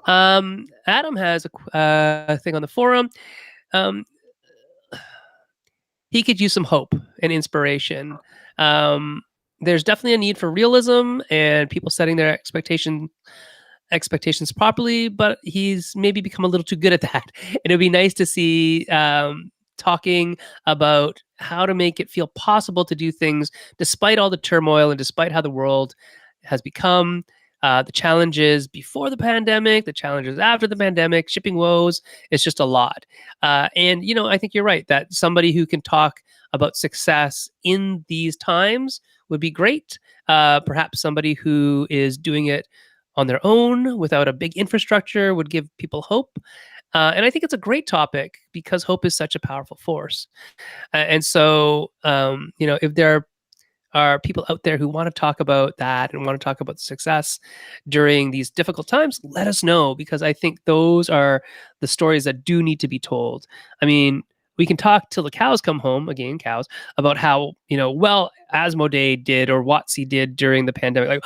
know. Adam has a thing on the forum. He could use some hope and inspiration. There's definitely a need for realism and people setting their expectations properly, but he's maybe become a little too good at that. And it'd be nice to see talking about how to make it feel possible to do things despite all the turmoil and despite how the world has become. The challenges before the pandemic, the challenges after the pandemic, shipping woes, it's just a lot. And, I think you're right that somebody who can talk about success in these times would be great. Perhaps somebody who is doing it on their own without a big infrastructure would give people hope. And I think it's a great topic because hope is such a powerful force. And so, if there are people out there who want to talk about that and want to talk about success during these difficult times, let us know, because I think those are the stories that do need to be told. I mean, we can talk till the cows come home, again, cows, about how, Asmodee did or WotC did during the pandemic. Like,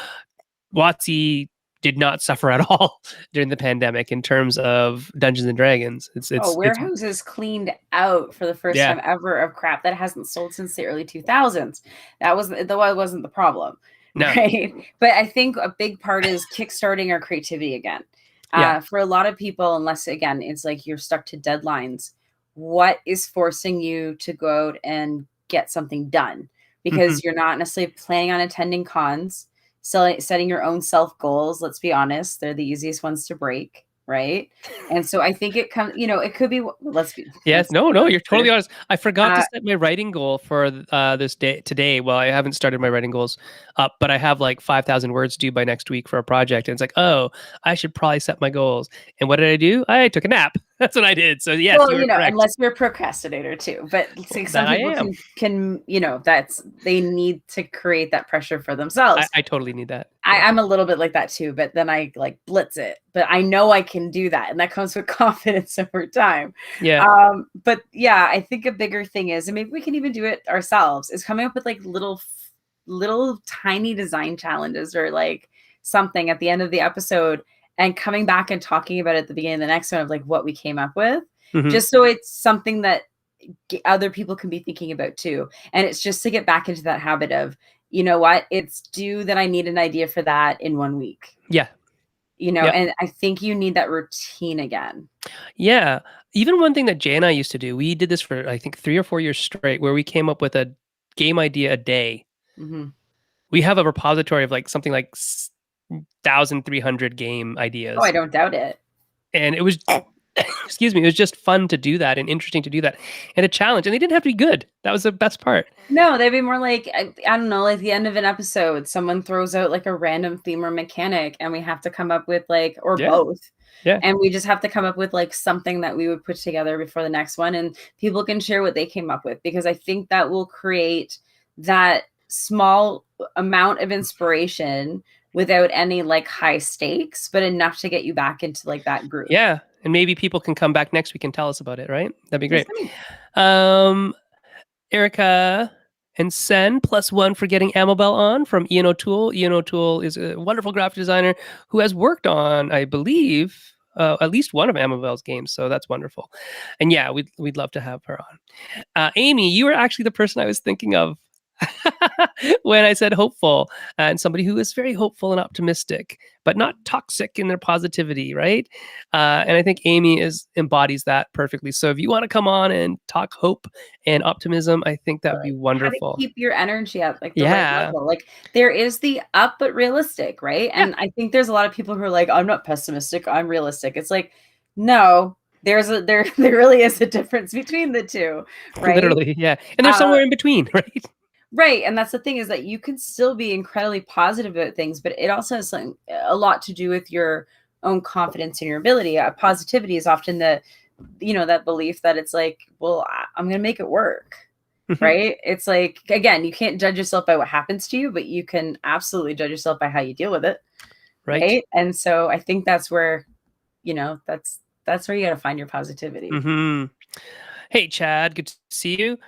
WotC did not suffer at all during the pandemic in terms of Dungeons and Dragons. Warehouses cleaned out for the first time ever of crap that hasn't sold since the early 2000s. That wasn't the problem, right? But I think a big part is kickstarting our creativity again. For a lot of people, unless again it's like you're stuck to deadlines, what is forcing you to go out and get something done? because you're not necessarily planning on attending cons. So setting your own self goals, let's be honest, they're the easiest ones to break, right? And so I think it comes, it could be, Yes, no, you're totally truth. honest. I forgot to set my writing goal for this day today. Well, I haven't started my writing goals up, but I have like 5,000 words due by next week for a project. And it's like, oh, I should probably set my goals. And what did I do? I took a nap. That's what I did. So yes, Well, you were correct. unless you're a procrastinator too, but see, some That I people am. can, they need to create that pressure for themselves. I totally need that. I'm a little bit like that too, but then I like blitz it. But I know I can do that, and that comes with confidence over time. Yeah. But yeah, I think a bigger thing is, and maybe we can even do it ourselves, is coming up with like little tiny design challenges or like something at the end of the episode, and coming back and talking about it at the beginning of the next one of like what we came up with, just so it's something that other people can be thinking about too. And it's just to get back into that habit of, you know what, it's due that I need an idea for that in 1 week. Yeah. And I think you need that routine again. Yeah. Even one thing that Jay and I used to do, we did this for, I think, 3 or 4 years straight, where we came up with a game idea a day. We have a repository of like something like 1,300 game ideas. Oh, I don't doubt it. And it was, excuse me, it was just fun to do that and interesting to do that and a challenge. And they didn't have to be good. That was the best part. No, they'd be more like, I don't know, like the end of an episode, someone throws out like a random theme or mechanic, and we have to come up with like, or both. Yeah. And we just have to come up with like something that we would put together before the next one. And people can share what they came up with, because I think that will create that small amount of inspiration without any like high stakes, but enough to get you back into like that group. Yeah. And maybe people can come back next week and tell us about it, right? That'd be great. Erica and Sen +1 for getting Amabel on from Ian O'Toole. Ian O'Toole is a wonderful graphic designer who has worked on, I believe, at least one of Amabel's games. So that's wonderful. And yeah, we'd love to have her on. Amy, you were actually the person I was thinking of when I said hopeful, and somebody who is very hopeful and optimistic, but not toxic in their positivity, right? And I think Amy embodies that perfectly. So if you want to come on and talk hope and optimism, I think that would be wonderful. How to keep your energy at like the right level. Like there is the up but realistic, right? And I think there's a lot of people who are like, I'm not pessimistic, I'm realistic. It's like, no, there really is a difference between the two, right? Literally, yeah. And there's somewhere in between, right? Right. And that's the thing, is that you can still be incredibly positive about things, but it also has a lot to do with your own confidence in your ability. Positivity is often that belief that it's like, well, I'm going to make it work. Right. It's like, again, you can't judge yourself by what happens to you, but you can absolutely judge yourself by how you deal with it. Right. And so I think that's where, that's where you got to find your positivity. Hey, Chad, good to see you.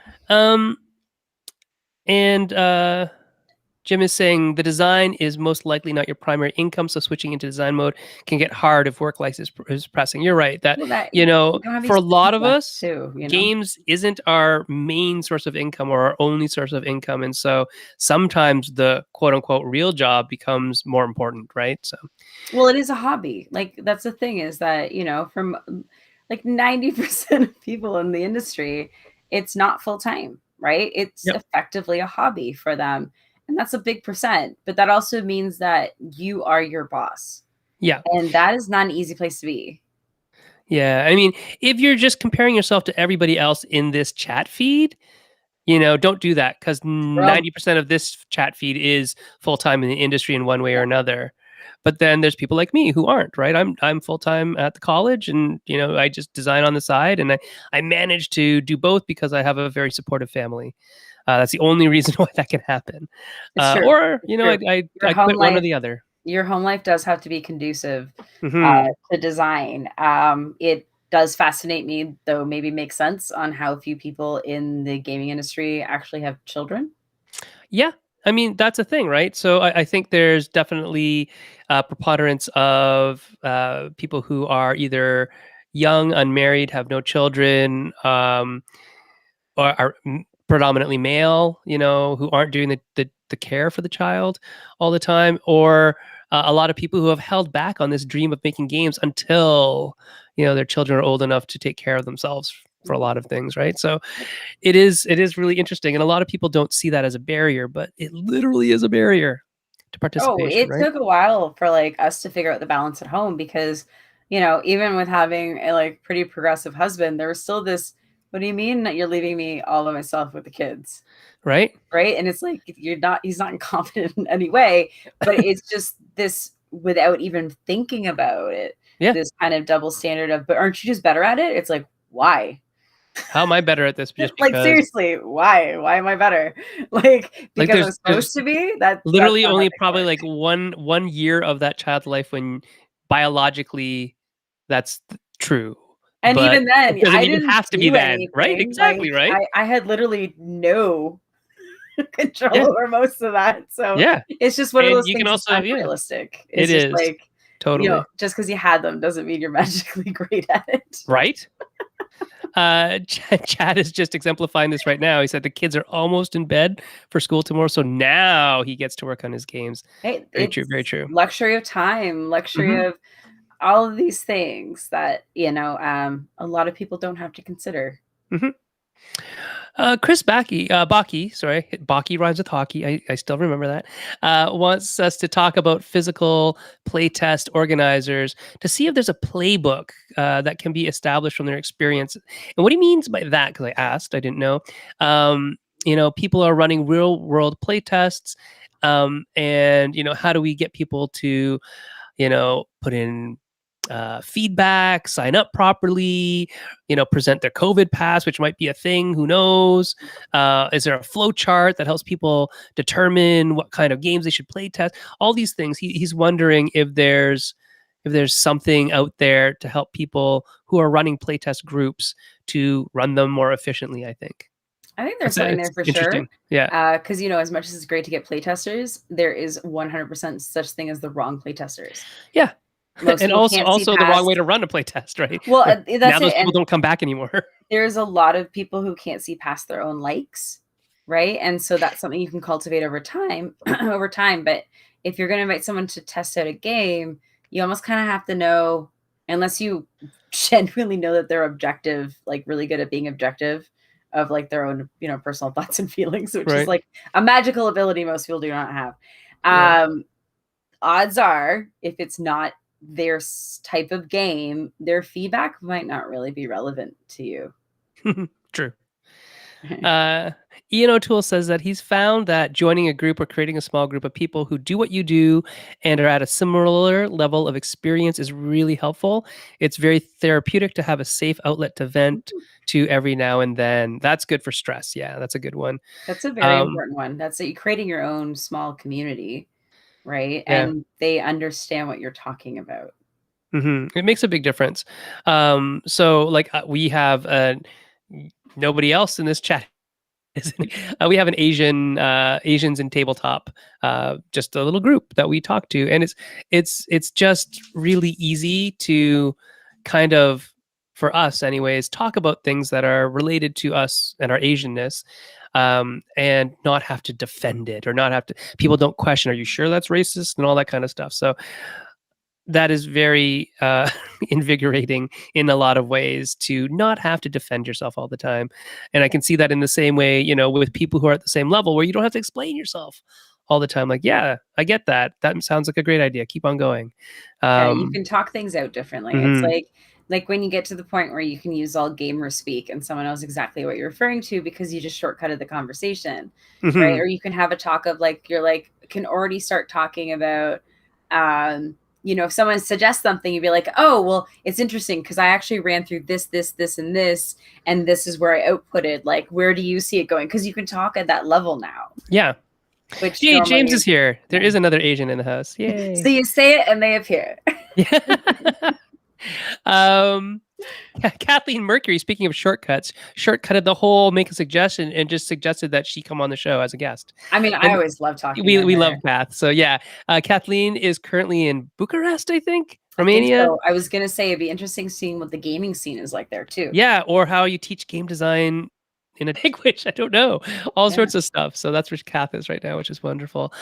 And Jim is saying the design is most likely not your primary income, so switching into design mode can get hard if work life is pressing. You're right that for a lot of us, games isn't our main source of income or our only source of income, and so sometimes the quote unquote real job becomes more important, right? So, well, it is a hobby. Like that's the thing, is that from like 90% of people in the industry, it's not full time. Right? It's effectively a hobby for them. And that's a big percent. But that also means that you are your boss. Yeah. And that is not an easy place to be. Yeah. I mean, if you're just comparing yourself to everybody else in this chat feed, don't do that, because 90% of this chat feed is full-time in the industry in one way or another. But then there's people like me who aren't, right? I'm full-time at the college, and I just design on the side, and I manage to do both because I have a very supportive family. That's the only reason why that can happen. Or I quit one or the other. Your home life does have to be conducive to design. It does fascinate me, though maybe makes sense on how few people in the gaming industry actually have children. Yeah. I mean, that's a thing, right? So I think there's definitely preponderance of people who are either young, unmarried, have no children, or are predominantly male, who aren't doing the care for the child all the time, or a lot of people who have held back on this dream of making games until, their children are old enough to take care of themselves, for a lot of things, right? So it is really interesting, and a lot of people don't see that as a barrier, but it literally is a barrier to Oh, participation, it right? took a while for like us to figure out the balance at home because, even with having a like pretty progressive husband, there was still this, what do you mean that you're leaving me all by myself with the kids? Right? Right. And it's like he's not incompetent in any way, but it's just this without even thinking about it, Yeah. this kind of double standard of, but aren't you just better at it? It's like, why? How am I better at this just Like because seriously, why? Why am I better? Like because I'm there's supposed to be? That's literally not how only things probably work. like one year of that child's life when biologically that's true, And but even it then, doesn't I mean it didn't has to be do then, right? anything. Like Exactly, right? I had literally no control Yeah. over most of that. So Yeah. it's just one of And those you can things that's also yeah, unrealistic. it It's just is. like, Totally. just because you had them doesn't mean you're magically great at it. Right? Chad is just exemplifying this right now. He said the kids are almost in bed for school tomorrow, so now he gets to work on his games. Hey, Very true, it's very true. luxury of time, luxury Mhm. of all of these things that, a lot of people don't have to consider. Mhm. Chris Baki, sorry, Baki rhymes with hockey. I still remember that. Wants us to talk about physical playtest organizers to see if there's a playbook that can be established from their experience. And what he means by that, because I asked, I didn't know. People are running real world playtests, and how do we get people to put in feedback, sign up properly, present their COVID pass, which might be a thing. Who knows? Is there a flow chart that helps people determine what kind of games they should play test? All these things. He's wondering if there's something out there to help people who are running playtest groups to run them more efficiently. I think I think there's something it's there for sure. interesting. Yeah. Because as much as it's great to get playtesters, there is 100% such thing as the wrong playtesters. Yeah. Most And people can't see also the wrong way past. to run a play test, right? Well, Now that's those it. people And don't come back anymore. there's a lot of people who can't see past their own likes, right? And so that's something you can cultivate over time, over time. But if you're going to invite someone to test out a game, you almost kind of have to know, unless you genuinely know that they're objective, like really good at being objective of like their own, personal thoughts and feelings, which is Right. like a magical ability most people do not have. Yeah. Odds are, if it's not their type of game, their feedback might not really be relevant to you. True. Ian O'Toole says that he's found that joining a group or creating a small group of people who do what you do and are at a similar level of experience is really helpful. It's very therapeutic to have a safe outlet to vent to every now and then. That's good for stress. Yeah, that's a good one. That's a very Um, important one. That's you creating your own small community, right? yeah. And they understand what you're talking about. It makes a big difference. So like we have nobody else in this chat. We have an Asians in tabletop, just a little group that we talk to, and it's just really easy to kind of, for us anyways, talk about things that are related to us and our Asianness, and not have to defend it or not have to. People don't question, "Are you sure that's racist?" and all that kind of stuff. So that is very invigorating in a lot of ways to not have to defend yourself all the time. And I can see that in the same way, with people who are at the same level where you don't have to explain yourself all the time. Like, yeah, I get that. That sounds like a great idea. Keep on going. Yeah, you can talk things out differently. It's Mhm. like when you get to the point where you can use all gamer speak and someone knows exactly what you're referring to because you just shortcutted the conversation, right? Mhm. Or you can have a talk of like you're like can already start talking about if someone suggests something, you'd be like, oh, well, it's interesting because I actually ran through this, and this, and this is where I outputted. Like, where do you see it going? Because you can talk at that level now, Yeah. which Hey, normally James you, is here. There yeah. is another Asian in the house. So Yay. you say it and they appear. Yeah. um, Kathleen Mercury, speaking of shortcuts, shortcutted the whole make a suggestion and just suggested that she come on the show as a guest. I mean, I And always love talking to we love her. Kath. So yeah, Kathleen is currently in Bucharest, I think, I think Romania. so. I was gonna say it'd be interesting seeing what the gaming scene is like there too. Yeah, or how you teach game design in a language. I don't know. All sorts of stuff. So that's where Kath is right now, which is wonderful.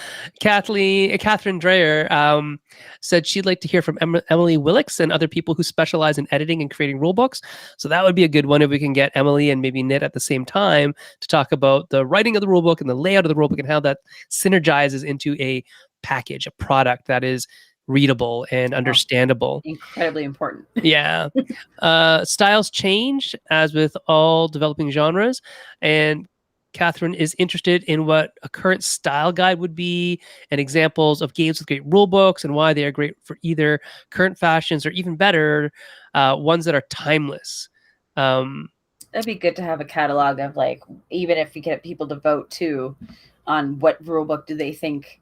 Catherine Dreyer said she'd like to hear from Emily Willix and other people who specialize in editing and creating rule books. So that would be a good one if we can get Emily and maybe Nit at the same time to talk about the writing of the rule book and the layout of the rule book and how that synergizes into a package, a product that is readable and understandable. Incredibly important. Yeah. Styles change, as with all developing genres. And Catherine is interested in what a current style guide would be and examples of games with great rule books and why they are great for either current fashions or even better, ones that are timeless. That'd be good to have a catalog of, like, even if you get people to vote too on what rule book do they think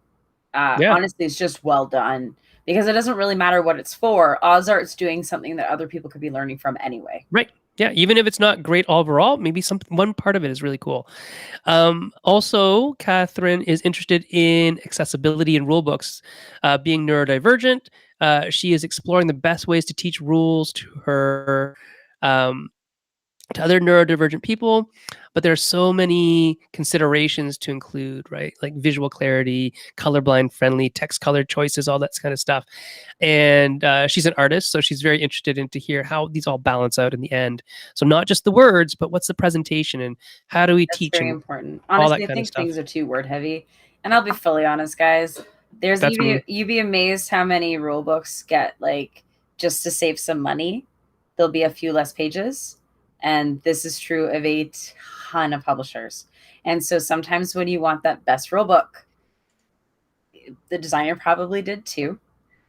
honestly it's just well done, because it doesn't really matter what it's for. Ozart's doing something that other people could be learning from anyway. Right. Yeah, even if it's not great overall, maybe one part of it is really cool. Also, Catherine is interested in accessibility in rule books. Being neurodivergent, she is exploring the best ways to teach rules to her to other neurodivergent people, but there are so many considerations to include, right? Like visual clarity, colorblind friendly, text color choices, all that kind of stuff. And she's an artist, so she's very interested in to hear how these all balance out in the end. So not just the words, but what's the presentation and how do we teach? That's very important. Honestly, I think things are too word heavy. And I'll be fully honest, guys. You'd be amazed how many rule books get, like, just to save some money, there'll be a few less pages. And this is true of a ton of publishers. And so sometimes when you want that best rule book, the designer probably did too.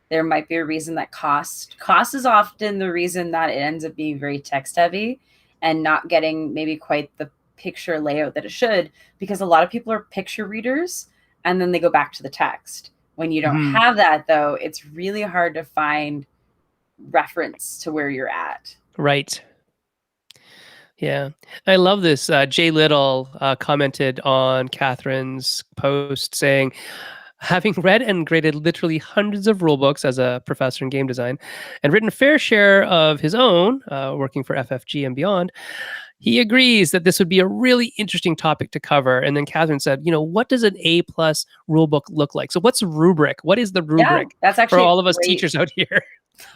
There might be a reason that cost is often the reason that it ends up being very text heavy and not getting maybe quite the picture layout that it should, because a lot of people are picture readers and then they go back to the text. When you don't have that, though, it's really hard to find reference to where you're at. Right. Yeah, I love this. Jay Little commented on Catherine's post saying, having read and graded literally hundreds of rule books as a professor in game design and written a fair share of his own, working for FFG and beyond, he agrees that this would be a really interesting topic to cover. And then Catherine said, what does an A+ rule book look like? So what's a rubric? What is the rubric that's actually for all of us teachers out here?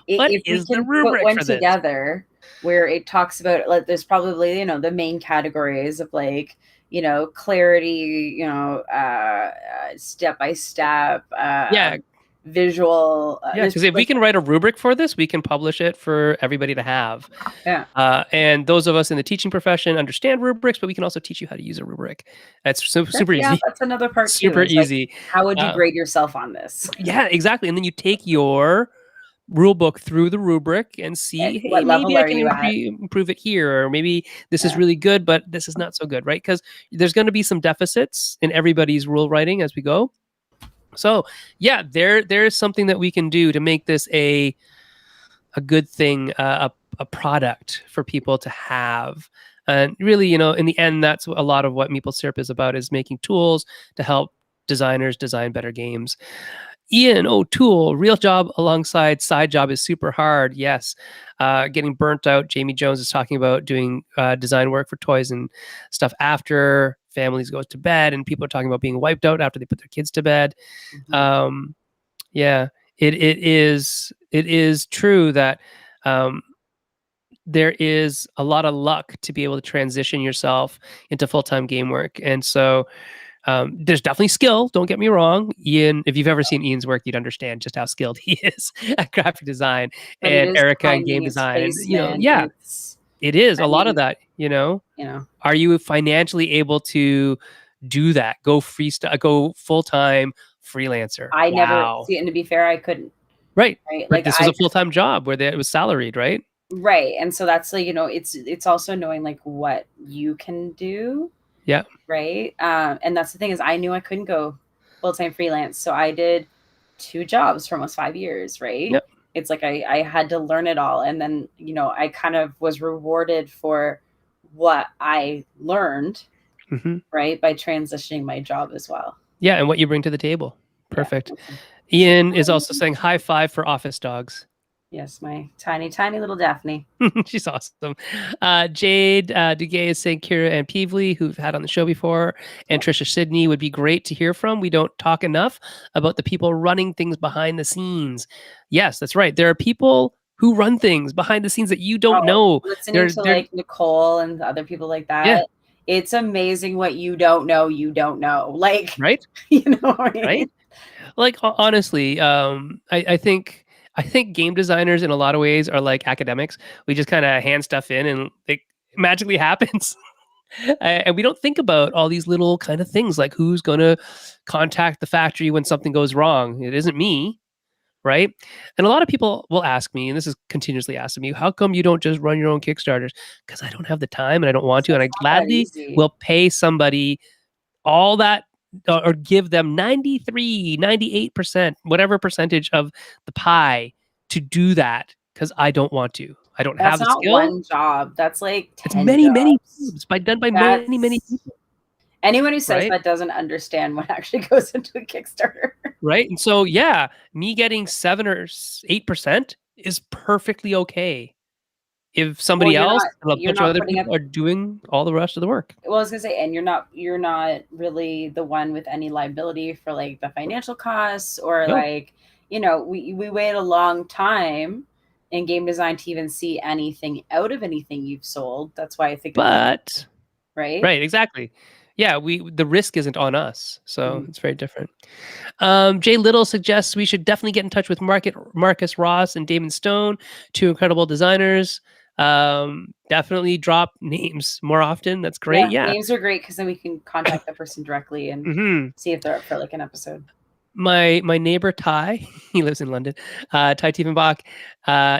What is the rubric put one for this? Together where it talks about, like, there's probably, the main categories of, like, clarity, step by step, visual. Because if we can write a rubric for this, we can publish it for everybody to have. Yeah. And those of us in the teaching profession understand rubrics, but we can also teach you how to use a rubric. That's super easy. That's another part too. Super easy. Like, how would you grade yourself on this? Yeah, exactly. And then you take your rule book through the rubric and see, hey, maybe I can improve it here, or maybe this is really good, but this is not so good, right? Because there's going to be some deficits in everybody's rule writing as we go. So yeah, there is something that we can do to make this a good thing, a product for people to have. And really, in the end, that's a lot of what Meeple Syrup is about, is making tools to help designers design better games. Ian O'Toole, real job alongside side job is super hard. Yes. Getting burnt out. Jamie Jones is talking about doing design work for toys and stuff after families go to bed, and people are talking about being wiped out after they put their kids to bed. Yeah, it is true that there is a lot of luck to be able to transition yourself into full-time game work. And so there's definitely skill. Don't get me wrong. Ian, if you've ever seen Ian's work, you'd understand just how skilled he is at graphic design, and Erica in game design. And, it is a lot of that, Are you financially able to do that? Go go full-time freelancer. I never see it, and to be fair, I couldn't. Right. Like this was a full-time job where it was salaried, right? Right. And so that's like, it's also knowing, like, what you can do. Yeah. Right. And that's the thing, is I knew I couldn't go full-time freelance. So I did 2 jobs for almost 5 years. Right. Yep. It's like, I had to learn it all. And then, I kind of was rewarded for what I learned, right, by transitioning my job as well. Yeah. And what you bring to the table. Perfect. Yeah. Ian is also saying high five for office dogs. Yes, my tiny, tiny little Daphne. She's awesome. Jade Dugay is saying Kira and Peevely, who've had on the show before, and Trisha Sidney would be great to hear from. We don't talk enough about the people running things behind the scenes. Yes, that's right. There are people who run things behind the scenes that you don't know. Listening to like Nicole and other people like that, it's amazing what you don't know. Like, right? You know what I mean? Right? Like honestly, I think game designers in a lot of ways are like academics. We just kind of hand stuff in and it magically happens. And we don't think about all these little kind of things like who's going to contact the factory when something goes wrong. It isn't me, right? And a lot of people will ask me, and this is continuously asking me, how come you don't just run your own Kickstarters? Because I don't have the time and I don't want to. And I gladly will pay somebody all that or give them 93, 98%, whatever percentage of the pie to do that because I don't want to. I don't have the skill. That's not one job. That's like 10 it's many, jobs. many jobs done by many, many people. Anyone who says that doesn't understand what actually goes into a Kickstarter. Right. And so, yeah, me getting 7 or 8% is perfectly okay. If somebody else and a bunch of other people are doing all the rest of the work. Well, I was gonna say, and you're not really the one with any liability for like the financial costs or like, you know, we wait a long time in game design to even see anything out of anything you've sold. That's why I think right, exactly. Yeah, the risk isn't on us, so it's very different. Jay Little suggests we should definitely get in touch with Marcus Ross and Damon Stone, two incredible designers. Definitely drop names more often. That's great. Yeah. Names are great because then we can contact the person directly and see if they're up for like an episode. My neighbor Ty, he lives in London, Ty Tiefenbach,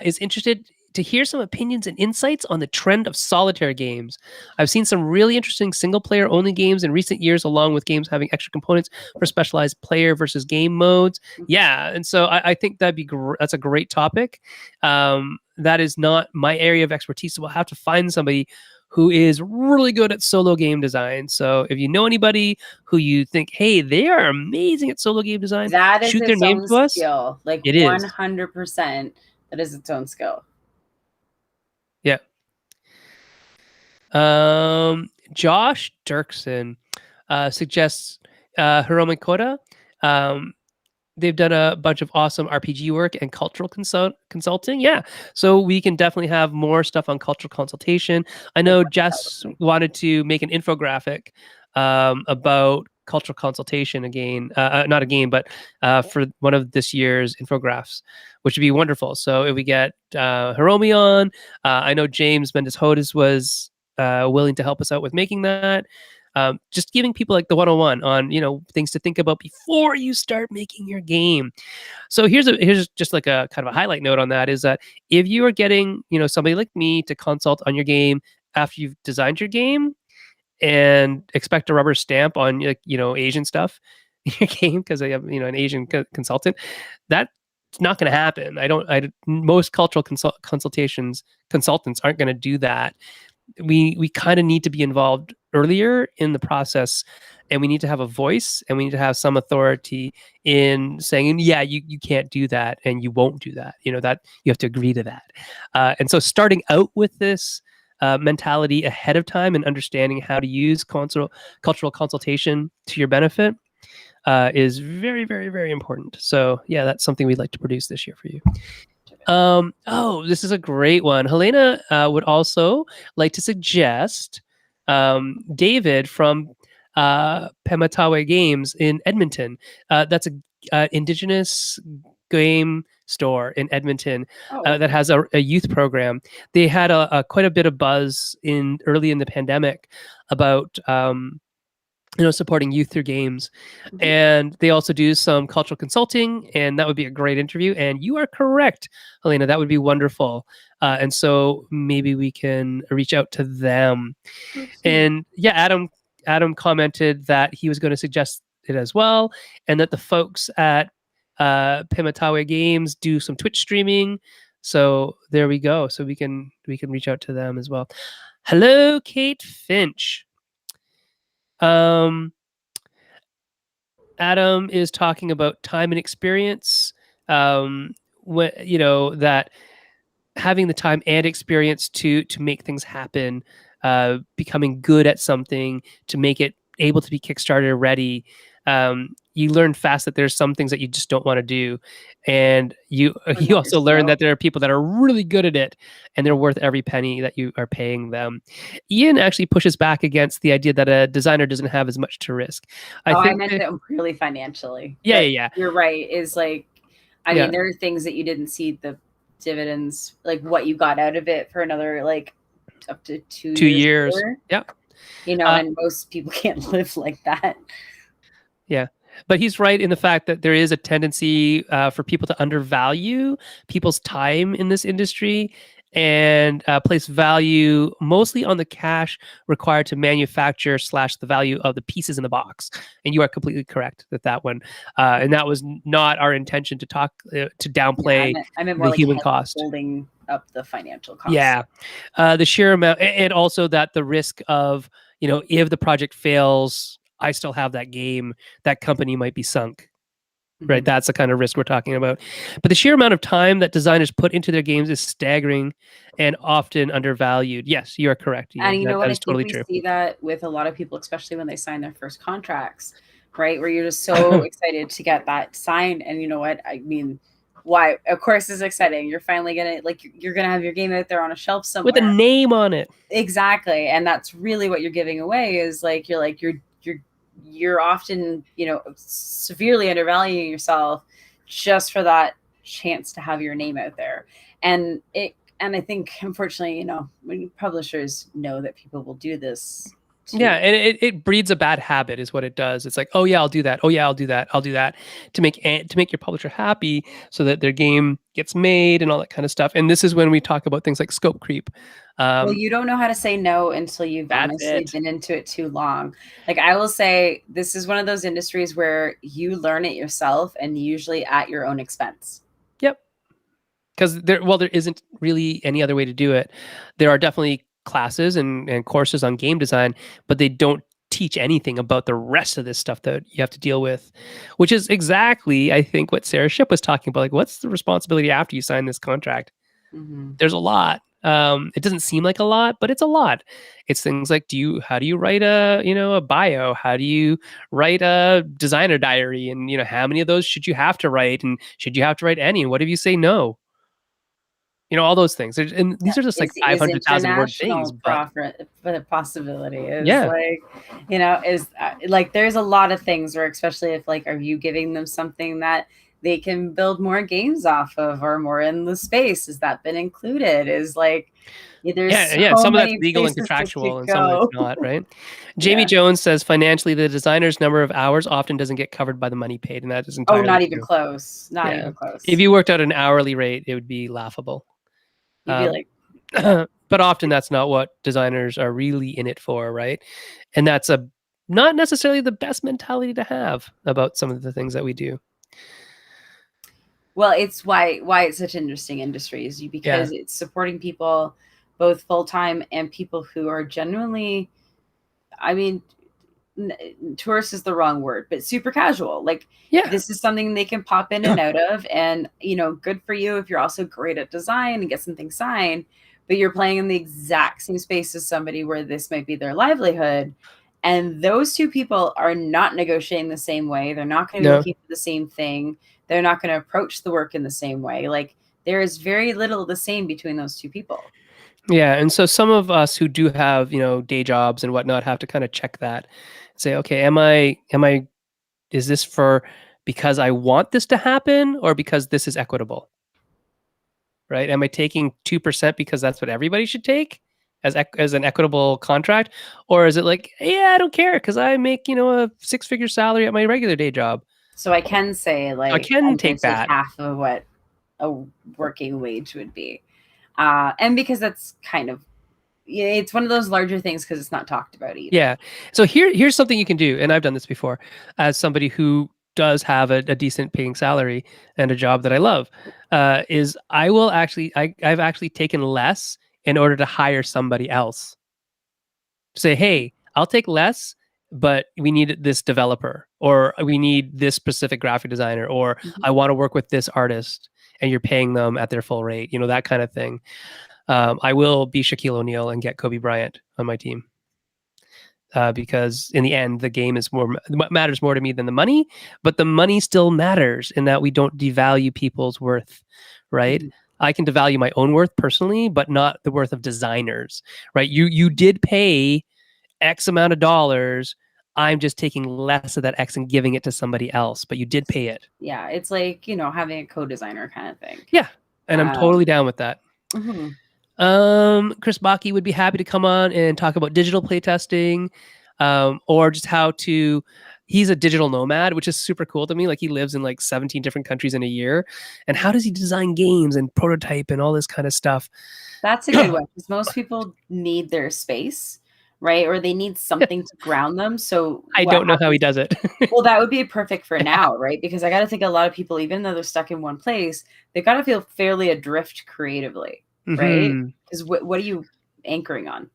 is interested to hear some opinions and insights on the trend of solitaire games. I've seen some really interesting single-player only games in recent years, along with games having extra components for specialized player versus game modes. Yeah, and so I think that's a great topic. That is not my area of expertise, so we'll have to find somebody who is really good at solo game design. So if you know anybody who you think, hey, they are amazing at solo game design, that shoot their name to us. Skill. Like it 100%, that is its own skill. Yeah. Josh Dirksen suggests Hiromi Koda. They've done a bunch of awesome RPG work and cultural consulting. Yeah. So we can definitely have more stuff on cultural consultation. I know Jess wanted to make an infographic about cultural consultation again, not again, but for one of this year's infographs, which would be wonderful. So if we get Hiromi on, I know James Mendes Hodes was willing to help us out with making that. Just giving people like the 101 on, you know, things to think about before you start making your game. So here's just like a kind of a highlight note on that is that if you are getting, you know, somebody like me to consult on your game after you've designed your game and expect a rubber stamp on, you know, Asian stuff in your game because they have, you know, an Asian consultant, that's not going to happen. Most cultural consultants aren't going to do that. We kind of need to be involved earlier in the process, and we need to have a voice, and we need to have some authority in saying, yeah, you can't do that and you won't do that, you know, that you have to agree to that. And so starting out with this mentality ahead of time and understanding how to use cultural consultation to your benefit is very, very, very important. So yeah, that's something we'd like to produce this year for you. This is a great one. Helena would also like to suggest David from Pematawe Games in Edmonton. That's a indigenous game store in Edmonton that has a youth program. They had quite a bit of buzz early in the pandemic about you know, supporting youth through games. And they also do some cultural consulting, and that would be a great interview. And you are correct, Helena, that would be wonderful. And so maybe we can reach out to them. And yeah, Adam commented that he was going to suggest it as well, and that the folks at Pematawe Games do some Twitch streaming. So there we go. So we can reach out to them as well. Hello, Kate Finch. Adam is talking about time and experience that having the time and experience to make things happen, becoming good at something to make it able to be Kickstarter ready, you learn fast that there's some things that you just don't want to do, and you Or you not your also learn skill. that there are people that are really good at it, and they're worth every penny that you are paying them. Ian actually pushes back against the idea that a designer doesn't have as much to risk. I Oh, I think meant that, it purely financially. yeah, But yeah, you're right. Is like, I yeah, mean, there are things that you didn't see the dividends, like what you got out of it for another like up to 2 years 2 years, later. yeah. And most people can't live like that. Yeah. But he's right in the fact that there is a tendency for people to undervalue people's time in this industry and place value mostly on the cash required to manufacture / the value of the pieces in the box. And you are completely correct that one. And that was not our intention to talk to Yeah, downplay I meant more the like human heavy cost. holding up the financial cost. Yeah. The sheer amount, and also that the risk of, if the project fails, I still have that game, that company might be sunk. Right. Mhm. That's the kind of risk we're talking about. But the sheer amount of time that designers put into their games is staggering and often undervalued. Yes, you are correct, And Ian. you That, know that what? I is think totally we true. see that with a lot of people, especially when they sign their first contracts, right? Where you're just so excited to get that signed. And you know what? I mean, why? Of course, it's exciting. You're finally gonna you're gonna have your game out there on a shelf With a somewhere. name on it. Exactly, and that's really what you're giving away. Is like you're often severely undervaluing yourself just for that chance to have your name out there, and I think unfortunately, when publishers know that people will do this Yeah, too. and it breeds a bad habit is what it does. It's like, oh yeah, I'll do that. Oh yeah, I'll do that. I'll do that to make your publisher happy so that their game gets made and all that kind of stuff. And this is when we talk about things like scope creep. Well, you don't know how to say no until you've That's honestly it. been into it too long. Like I will say, this is one of those industries where you learn it yourself and usually at your own expense. Yep. Because there isn't really any other way to do it. There are definitely classes and courses on game design, but they don't teach anything about the rest of this stuff that you have to deal with, which is exactly, I think, what Sarah Ship was talking about. Like, what's the responsibility after you sign this contract? Mm-hmm. There's a lot. It doesn't seem like a lot, but it's a lot. It's things like, how do you write a bio? How do you write a designer diary? And, how many of those should you have to write? And should you have to write any? And what if you say no? All those things. And Yeah, these are just like is 500,000 word things, international but profit for the possibility is yeah. like, is like there's a lot of things where, especially if like, are you giving them something that they can build more games off of or more in the space? Has that been included? Is like, there's Yeah, so yeah. Some of that's many legal and places this contractual, could and some of it's go. not, right? Jamie Yeah. Jones says financially, the designer's number of hours often doesn't get covered by the money paid, and that is Oh, entirely not even true. close. Not Yeah. even If close. you worked out an hourly rate, it would be laughable. You'd be Um, like, yeah. but often that's not what designers are really in it for, right? And that's not necessarily the best mentality to have about some of the things that we do. Well, it's why it's such an interesting industry is Yeah. because it's supporting people both full time and people who are genuinely, I mean, tourist is the wrong word, but super casual. Like Yeah. this is something they can pop in and out of, and good for you if you're also great at design and get something signed, but you're playing in the exact same space as somebody where this might be their livelihood. And those two people are not negotiating the same way. They're not going to be No. looking for the same thing. They're not going to approach the work in the same way. Like there is very little the same between those two people. Yeah, and so some of us who do have, day jobs and whatnot have to kind of check that. Say, okay, is this for because I want this to happen or because this is equitable? Right? Am I taking 2% because that's what everybody should take as an equitable contract? Or is it like, yeah, I don't care because I make, a six-figure salary at my regular day job. So I can say I like can I'm going take to take that. half of what a working wage would be. And because that's kind of, it's one of those larger things because it's not talked about either. Yeah. So here's something you can do, and I've done this before as somebody who does have a decent paying salary and a job that I love, is I've actually taken less in order to hire somebody else. Say, hey, I'll take less, but we need this developer, or we need this specific graphic designer, or Mhm. I want to work with this artist. and you're paying them at their full rate, that kind of thing. I will be Shaquille O'Neal and get Kobe Bryant on my team. Because in the end, the game is matters more to me than the money, but the money still matters in that we don't devalue people's worth, right? I can devalue my own worth personally, but not the worth of designers, right? You did pay X amount of dollars. I'm just taking less of that X and giving it to somebody else, but you did pay it. Yeah, it's like, having a co-designer kind of thing. Yeah, and I'm totally down with that. Chris Baki would be happy to come on and talk about digital playtesting, or just how to. He's a digital nomad, which is super cool to me. Like he lives in like 17 different countries in a year, and how does he design games and prototype and all this kind of stuff? That's a good one because most people need their space, right? Or they need something to ground them. So I don't know how he does it. Well, that would be perfect for now, right? Because I got to think a lot of people, even though they're stuck in one place, they've got to feel fairly adrift creatively, right? Because what are you anchoring on?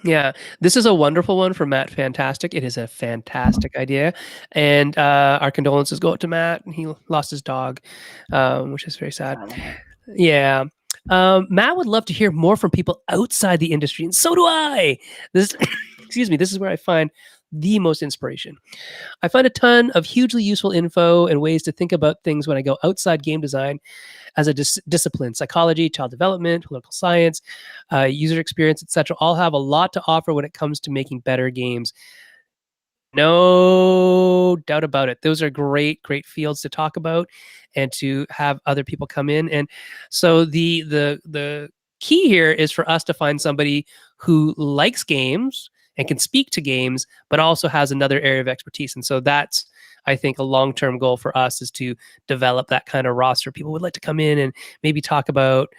Yeah, this is a wonderful one for Matt Fantastic. It is a fantastic idea. And our condolences go out to Matt. He lost his dog, which is very sad. Yeah. Matt would love to hear more from people outside the industry, and so do I. Excuse me, this is where I find the most inspiration. I find a ton of hugely useful info and ways to think about things when I go outside game design as a discipline. Psychology, child development, political science, user experience, etc. all have a lot to offer when it comes to making better games. No doubt about it. Those are great fields to talk about and to have other people come in. And so the key here is for us to find somebody who likes games and can speak to games, but also has another area of expertise. And so that's, I think, a long-term goal for us is to develop that kind of roster. People would like to come in and maybe talk about,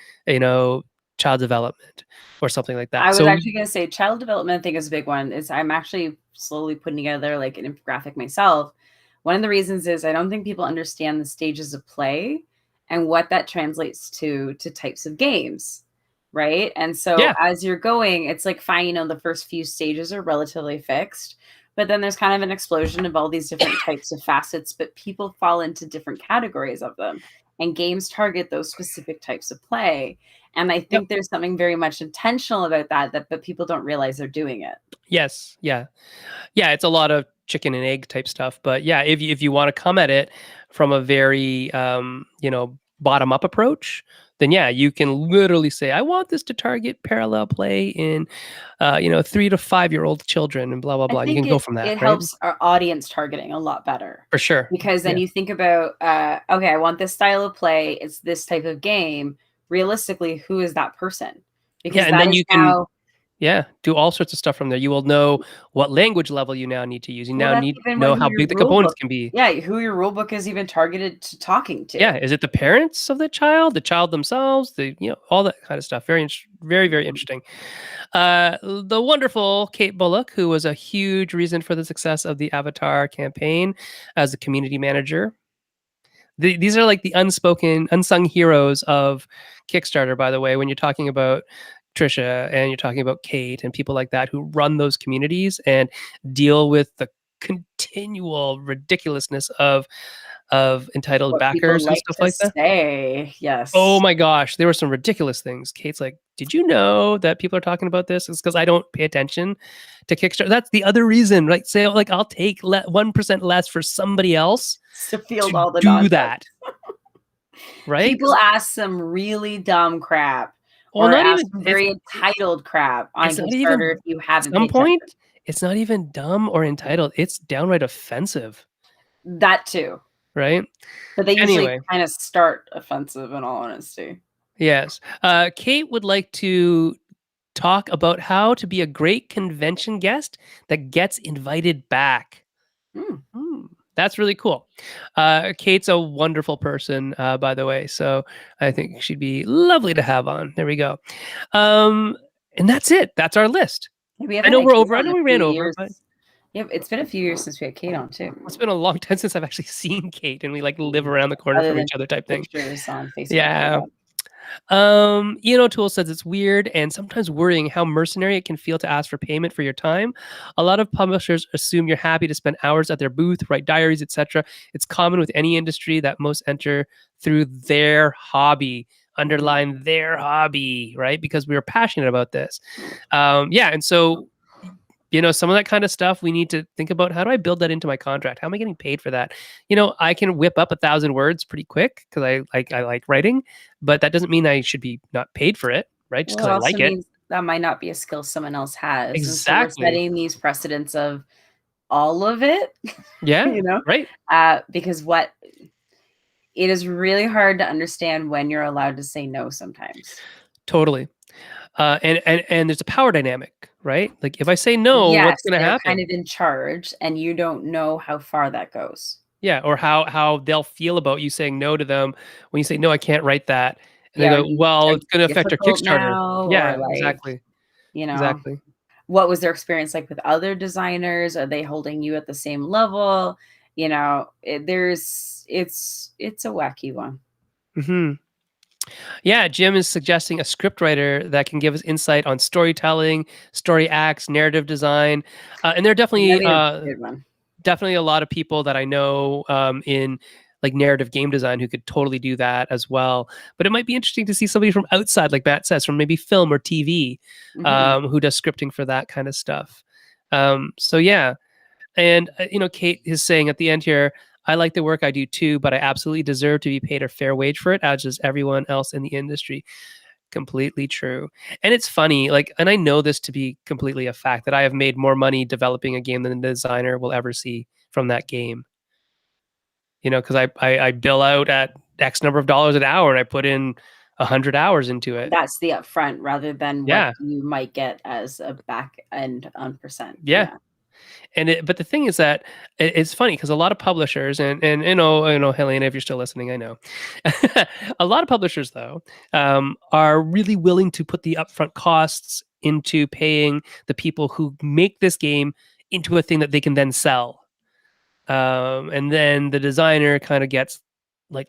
child development or something like that. I was actually going to say child development, I think, is a big one. I'm actually slowly putting together like an infographic myself. One of the reasons is I don't think people understand the stages of play and what that translates to types of games. Right. And so as you're going, it's like fine, the first few stages are relatively fixed, but then there's kind of an explosion of all these different types of facets, but people fall into different categories of them, and games target those specific types of play. And I think there's something very much intentional about that, but people don't realize they're doing it. Yes. Yeah. Yeah. It's a lot of chicken and egg type stuff, but yeah, if you want to come at it from a very, bottom up approach, then yeah, you can literally say, I want this to target parallel play in, 3 to 5 year old children and blah, blah, blah. You can go from that. It helps our audience targeting a lot better. For sure. Because then you think about, okay, I want this style of play. It's this type of game. Realistically, who is that person? Because and then you can do all sorts of stuff from there. You will know what language level you now need to use. You now need to know how big the components can be. Yeah, who your rule book is even targeted to talking to. Yeah, is it the parents of the child themselves, all that kind of stuff. Very, very, very interesting. The wonderful Kate Bullock, who was a huge reason for the success of the Avatar campaign as a community manager. These are like the unsung heroes of Kickstarter, by the way, when you're talking about Trisha and you're talking about Kate and people like that who run those communities and deal with the continual ridiculousness of entitled what backers and stuff like that. Yes. Oh my gosh, there were some ridiculous things. Kate's like, did you know that people are talking about this? It's because I don't pay attention to Kickstarter. That's the other reason. Like, say, like I'll take 1% less for somebody else to field all the do nonsense. that. Right? People ask some really dumb crap. Or not even very entitled crap on Kickstarter if you haven't. At some point, it's not even dumb or entitled. It's downright offensive. That too. Right? But they usually kind of start offensive, in all honesty. Yes. Kate would like to talk about how to be a great convention guest that gets invited back. That's really cool. Kate's a wonderful person, by the way. So I think she'd be lovely to have on. There we go. And that's it. That's our list. I know we're over. I know we ran over. But... Yeah, it's been a few years since we had Kate on too. It's been a long time since I've actually seen Kate, and we like live around the corner from each other type thing. Pictures on Facebook. Yeah. Tool says it's weird and sometimes worrying how mercenary it can feel to ask for payment for your time. A lot of publishers assume you're happy to spend hours at their booth, write diaries, etc. It's common with any industry that most enter through their hobby. Underline their hobby, right? Because we are passionate about this. And so some of that kind of stuff we need to think about. How do I build that into my contract? How am I getting paid for that? I can whip up 1,000 words pretty quick because I like writing, but that doesn't mean I should be not paid for it, right? Just because I like it. Means that might not be a skill someone else has. Exactly. And so we're setting these precedents of all of it. Yeah. Right. Because it is really hard to understand when you're allowed to say no sometimes. Totally. And there's a power dynamic, right? Like if I say no, what's going to happen? Kind of in charge, and you don't know how far that goes. Yeah, or how they'll feel about you saying no to them when you say no, I can't write that, and they go, well, it's going to affect our Kickstarter. Now, yeah, exactly. Exactly. What was their experience like with other designers? Are they holding you at the same level? It's a wacky one. Mm-hmm. Yeah, Jim is suggesting a scriptwriter that can give us insight on storytelling, story acts, narrative design, and there are definitely a lot of people that I know in like narrative game design who could totally do that as well. But it might be interesting to see somebody from outside, like Matt says, from maybe film or TV, who does scripting for that kind of stuff. So yeah, and Kate is saying at the end here, I like the work I do too, but I absolutely deserve to be paid a fair wage for it, as does everyone else in the industry. Completely true. And it's funny, and I know this to be completely a fact, that I have made more money developing a game than the designer will ever see from that game. Because I bill out at X number of dollars an hour and I put in 100 hours into it. That's the upfront rather than what you might get as a back end on percent. Yeah. But the thing is that it's funny because a lot of publishers and Helena, if you're still listening, I know a lot of publishers though are really willing to put the upfront costs into paying the people who make this game into a thing that they can then sell, and then the designer kind of gets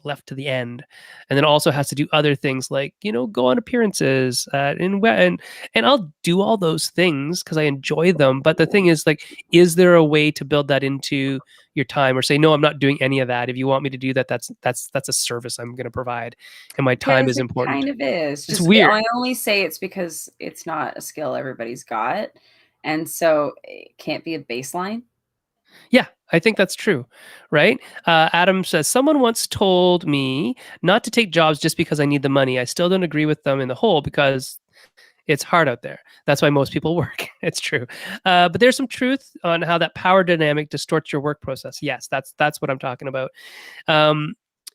left to the end, and then also has to do other things like go on appearances and I'll do all those things because I enjoy them. But the thing is, is there a way to build that into your time, or say no, I'm not doing any of that? If you want me to do that, that's a service I'm going to provide, and my time is important. Kind of is. It's weird. I only say it's because it's not a skill everybody's got, and so it can't be a baseline. Yeah, I think that's true, right? Adam says, someone once told me not to take jobs just because I need the money. I still don't agree with them in the whole because it's hard out there. That's why most people work. It's true. But there's some truth on how that power dynamic distorts your work process. Yes, that's what I'm talking about.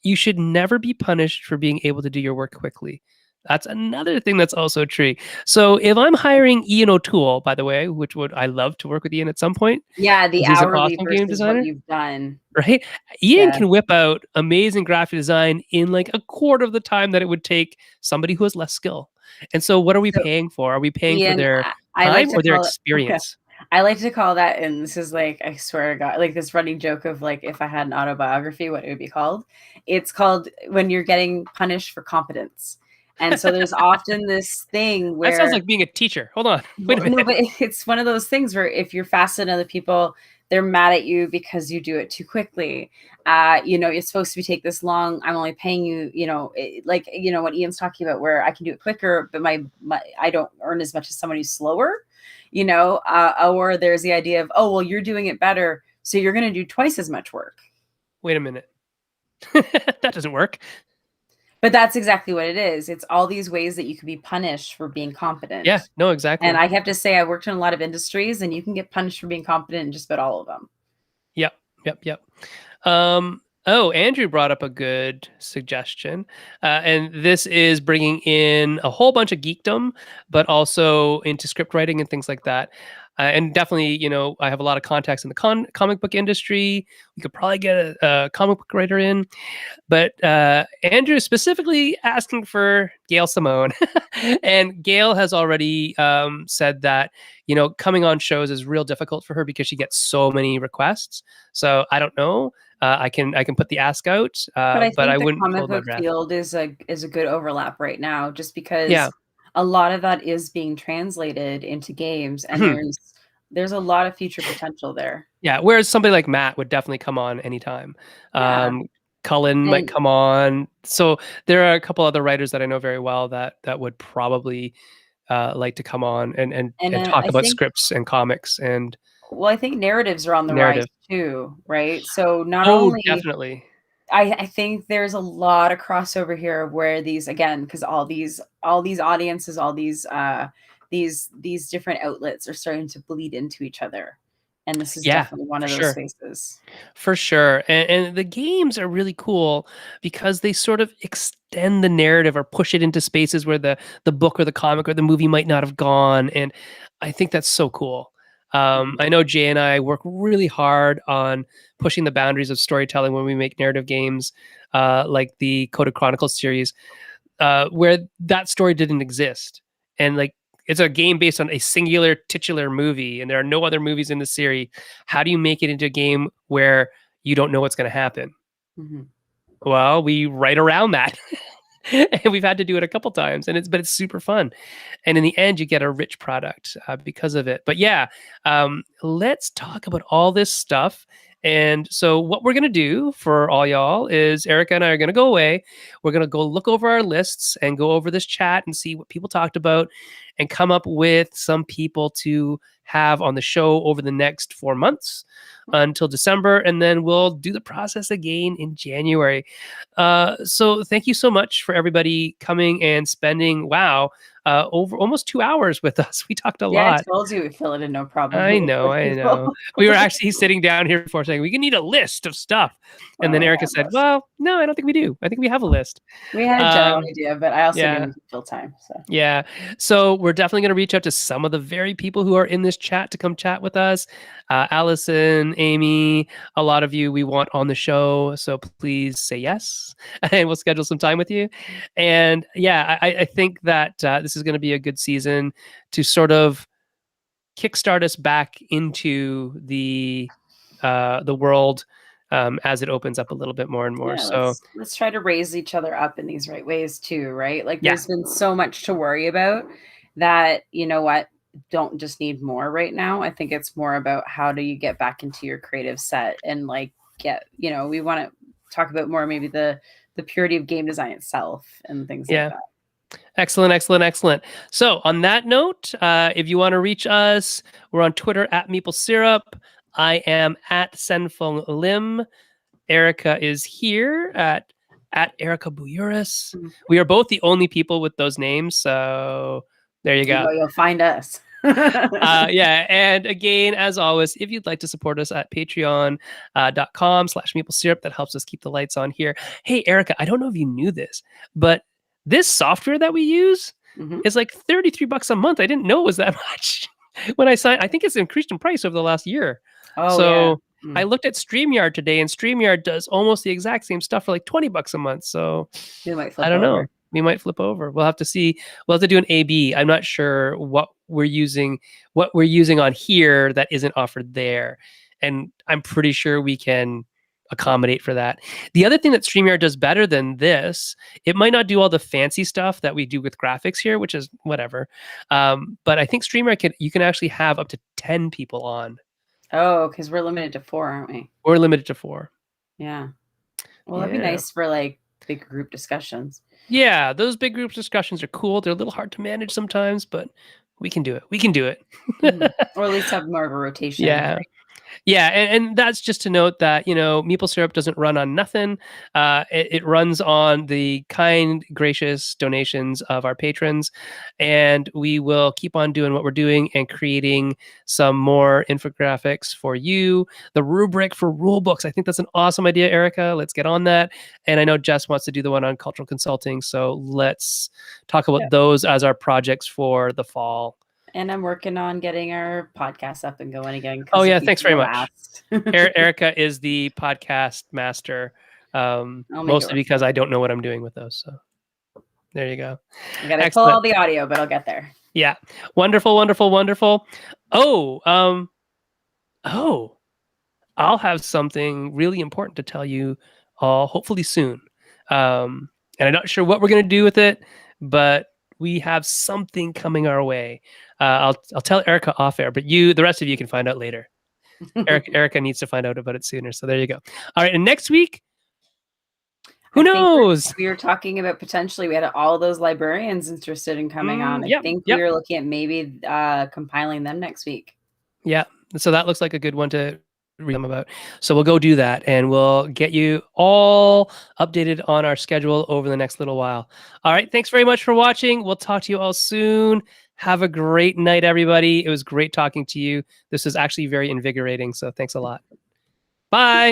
You should never be punished for being able to do your work quickly. That's another thing that's also true. So if I'm hiring Ian O'Toole, by the way, which I love to work with Ian at some point. Yeah, the hourly awesome game designer. What you've done. Right? Ian can whip out amazing graphic design in a quarter of the time that it would take somebody who has less skill. And so what are we paying for? Are we paying for their time or their experience? I like to call that, and this is I swear to God, this running joke of if I had an autobiography, what it would be called. It's called when you're getting punished for competence. And so there's often this thing where... That sounds like being a teacher. Hold on. Wait a minute. No, but it's one of those things where if you're faster than other people, they're mad at you because you do it too quickly. It's supposed to take this long. I'm only paying you, what Ian's talking about, where I can do it quicker, but I don't earn as much as somebody who's slower, or there's the idea of, oh, well, you're doing it better, so you're going to do twice as much work. Wait a minute. That doesn't work. But that's exactly what it is. It's all these ways that you can be punished for being competent. Yeah, no, exactly. And I have to say, I worked in a lot of industries, and you can get punished for being competent in just about all of them. Yep. Andrew brought up a good suggestion. And this is bringing in a whole bunch of geekdom, but also into script writing and things like that. And definitely, I have a lot of contacts in the comic book industry. We could probably get a comic book writer in. But Andrew is specifically asking for Gail Simone. And Gail has already said that, coming on shows is real difficult for her because she gets so many requests. So I don't know. I can put the ask out, But I but think I the wouldn't comic hold my book breath. field is a good overlap right now, just because Yeah. a lot of that is being translated into games, and there's a lot of future potential there. Yeah. Whereas somebody like Matt would definitely come on anytime. Yeah. Cullen might And come on. So there are a couple other writers that I know very well that would probably like to come on and talk I about think, scripts and comics and well, I think narratives are on the rise narrative. too, right? So not Oh, only definitely. I think there's a lot of crossover here where these, again, because all these audiences, all these different outlets are starting to bleed into each other. And this is Yeah, definitely one for of those sure. spaces. For sure. And the games are really cool because they sort of extend the narrative or push it into spaces where the book or the comic or the movie might not have gone. And I think that's so cool. Mhm. I know Jay and I work really hard on pushing the boundaries of storytelling when we make narrative games, like the Coded Chronicles series, where that story didn't exist. And like it's a game based on a singular titular movie, and there are no other movies in the series. How do you make it into a game where you don't know what's going to happen? Mhm. Well, we write around that. And we've had to do it a couple times, and it's super fun. And in the end, you get a rich product because of it. But yeah, let's talk about all this stuff. And so, what we're gonna do for all y'all is Erica and I are gonna go away. We're gonna go look over our lists and go over this chat and see what people talked about, and come up with some people to have on the show over the next 4 months until December, and then we'll do the process again in January. So thank you so much for everybody coming and spending, over almost 2 hours with us. We talked a Yeah, I lot. told you we fill it in no problem I with know, I know. people. We were actually sitting down here before saying we need a list of stuff. And Well, then we Erica had said, less. well, no, I don't think we do. I think we have a list. We had a general Um, idea, but I also knew yeah. we could fill time. So Yeah. So we're definitely going to reach out to some of the very people who are in this chat to come chat with us. Allison, Amy, a lot of you we want on the show. So please say yes and we'll schedule some time with you. And yeah, I think that this is going to be a good season to sort of kickstart us back into the world as it opens up a little bit more and more. yeah, So let's try to raise each other up in these right ways too, right? Like yeah, there's been so much to worry about that, you know what, don't just need more right now. I think it's more about how do you get back into your creative set and like we want to talk about more maybe the purity of game design itself and things like yeah. that. Excellent, excellent, excellent. So, on that note, if you want to reach us, we're on Twitter at Meeple Syrup. I am at Senfeng Lim. Erica is here at Erica Buyuris. Mhm. We are both the only people with those names, so there you go. You'll find us. Yeah, and again, as always, if you'd like to support us at patreon.com/Meeple Syrup, that helps us keep the lights on here. Hey, Erica, I don't know if you knew this, but this software that we use Mhm. is like $33 a month. I didn't know it was that much when I signed. I think it's increased in price over the last year. Oh yeah. So I Mm. looked at StreamYard today, and StreamYard does almost the exact same stuff for like $20 a month. So We might I flip don't know. over. We might flip over. We'll have to see. We'll have to do an A/B. I'm not sure what we're using on here that isn't offered there, and I'm pretty sure we can accommodate for that. The other thing that StreamYard does better than this, it might not do all the fancy stuff that we do with graphics here, which is whatever. But I think StreamYard you can actually have up to 10 people on. Oh, because we're limited to 4, aren't we? We're limited to 4. Yeah. Well, that'd be Yeah. nice for like big group discussions. Yeah, those big group discussions are cool. They're a little hard to manage sometimes, but we can do it. We can do it. Or at least have more of a rotation. Yeah. Right? Yeah, and that's just to note that Meeple Syrup doesn't run on nothing. It runs on the kind, gracious donations of our patrons, and we will keep on doing what we're doing and creating some more infographics for you. The rubric for rule books, I think that's an awesome idea, Erica. Let's get on that. And I know Jess wants to do the one on cultural consulting, so let's talk about Yeah. those as our projects for the fall. And I'm working on getting our podcast up and going again. Oh yeah, thanks very much. Erica is the podcast master, mostly because I don't know what I'm doing with those. So there you go. I gotta pull all the audio, but I'll get there. Yeah, wonderful, wonderful, wonderful. Oh, I'll have something really important to tell you all, hopefully soon. And I'm not sure what we're gonna do with it, but we have something coming our way. I'll tell Erica off air, but the rest of you can find out later. Erica needs to find out about it sooner. So there you go. All right, and next week, who knows? We were talking about potentially we had all those librarians interested in coming on. I think we were looking at maybe compiling them next week. Yeah, so that looks like a good one to read them about. So we'll go do that, and we'll get you all updated on our schedule over the next little while. All right, thanks very much for watching. We'll talk to you all soon. Have a great night, everybody. It was great talking to you. This was actually very invigorating, so thanks a lot. Bye.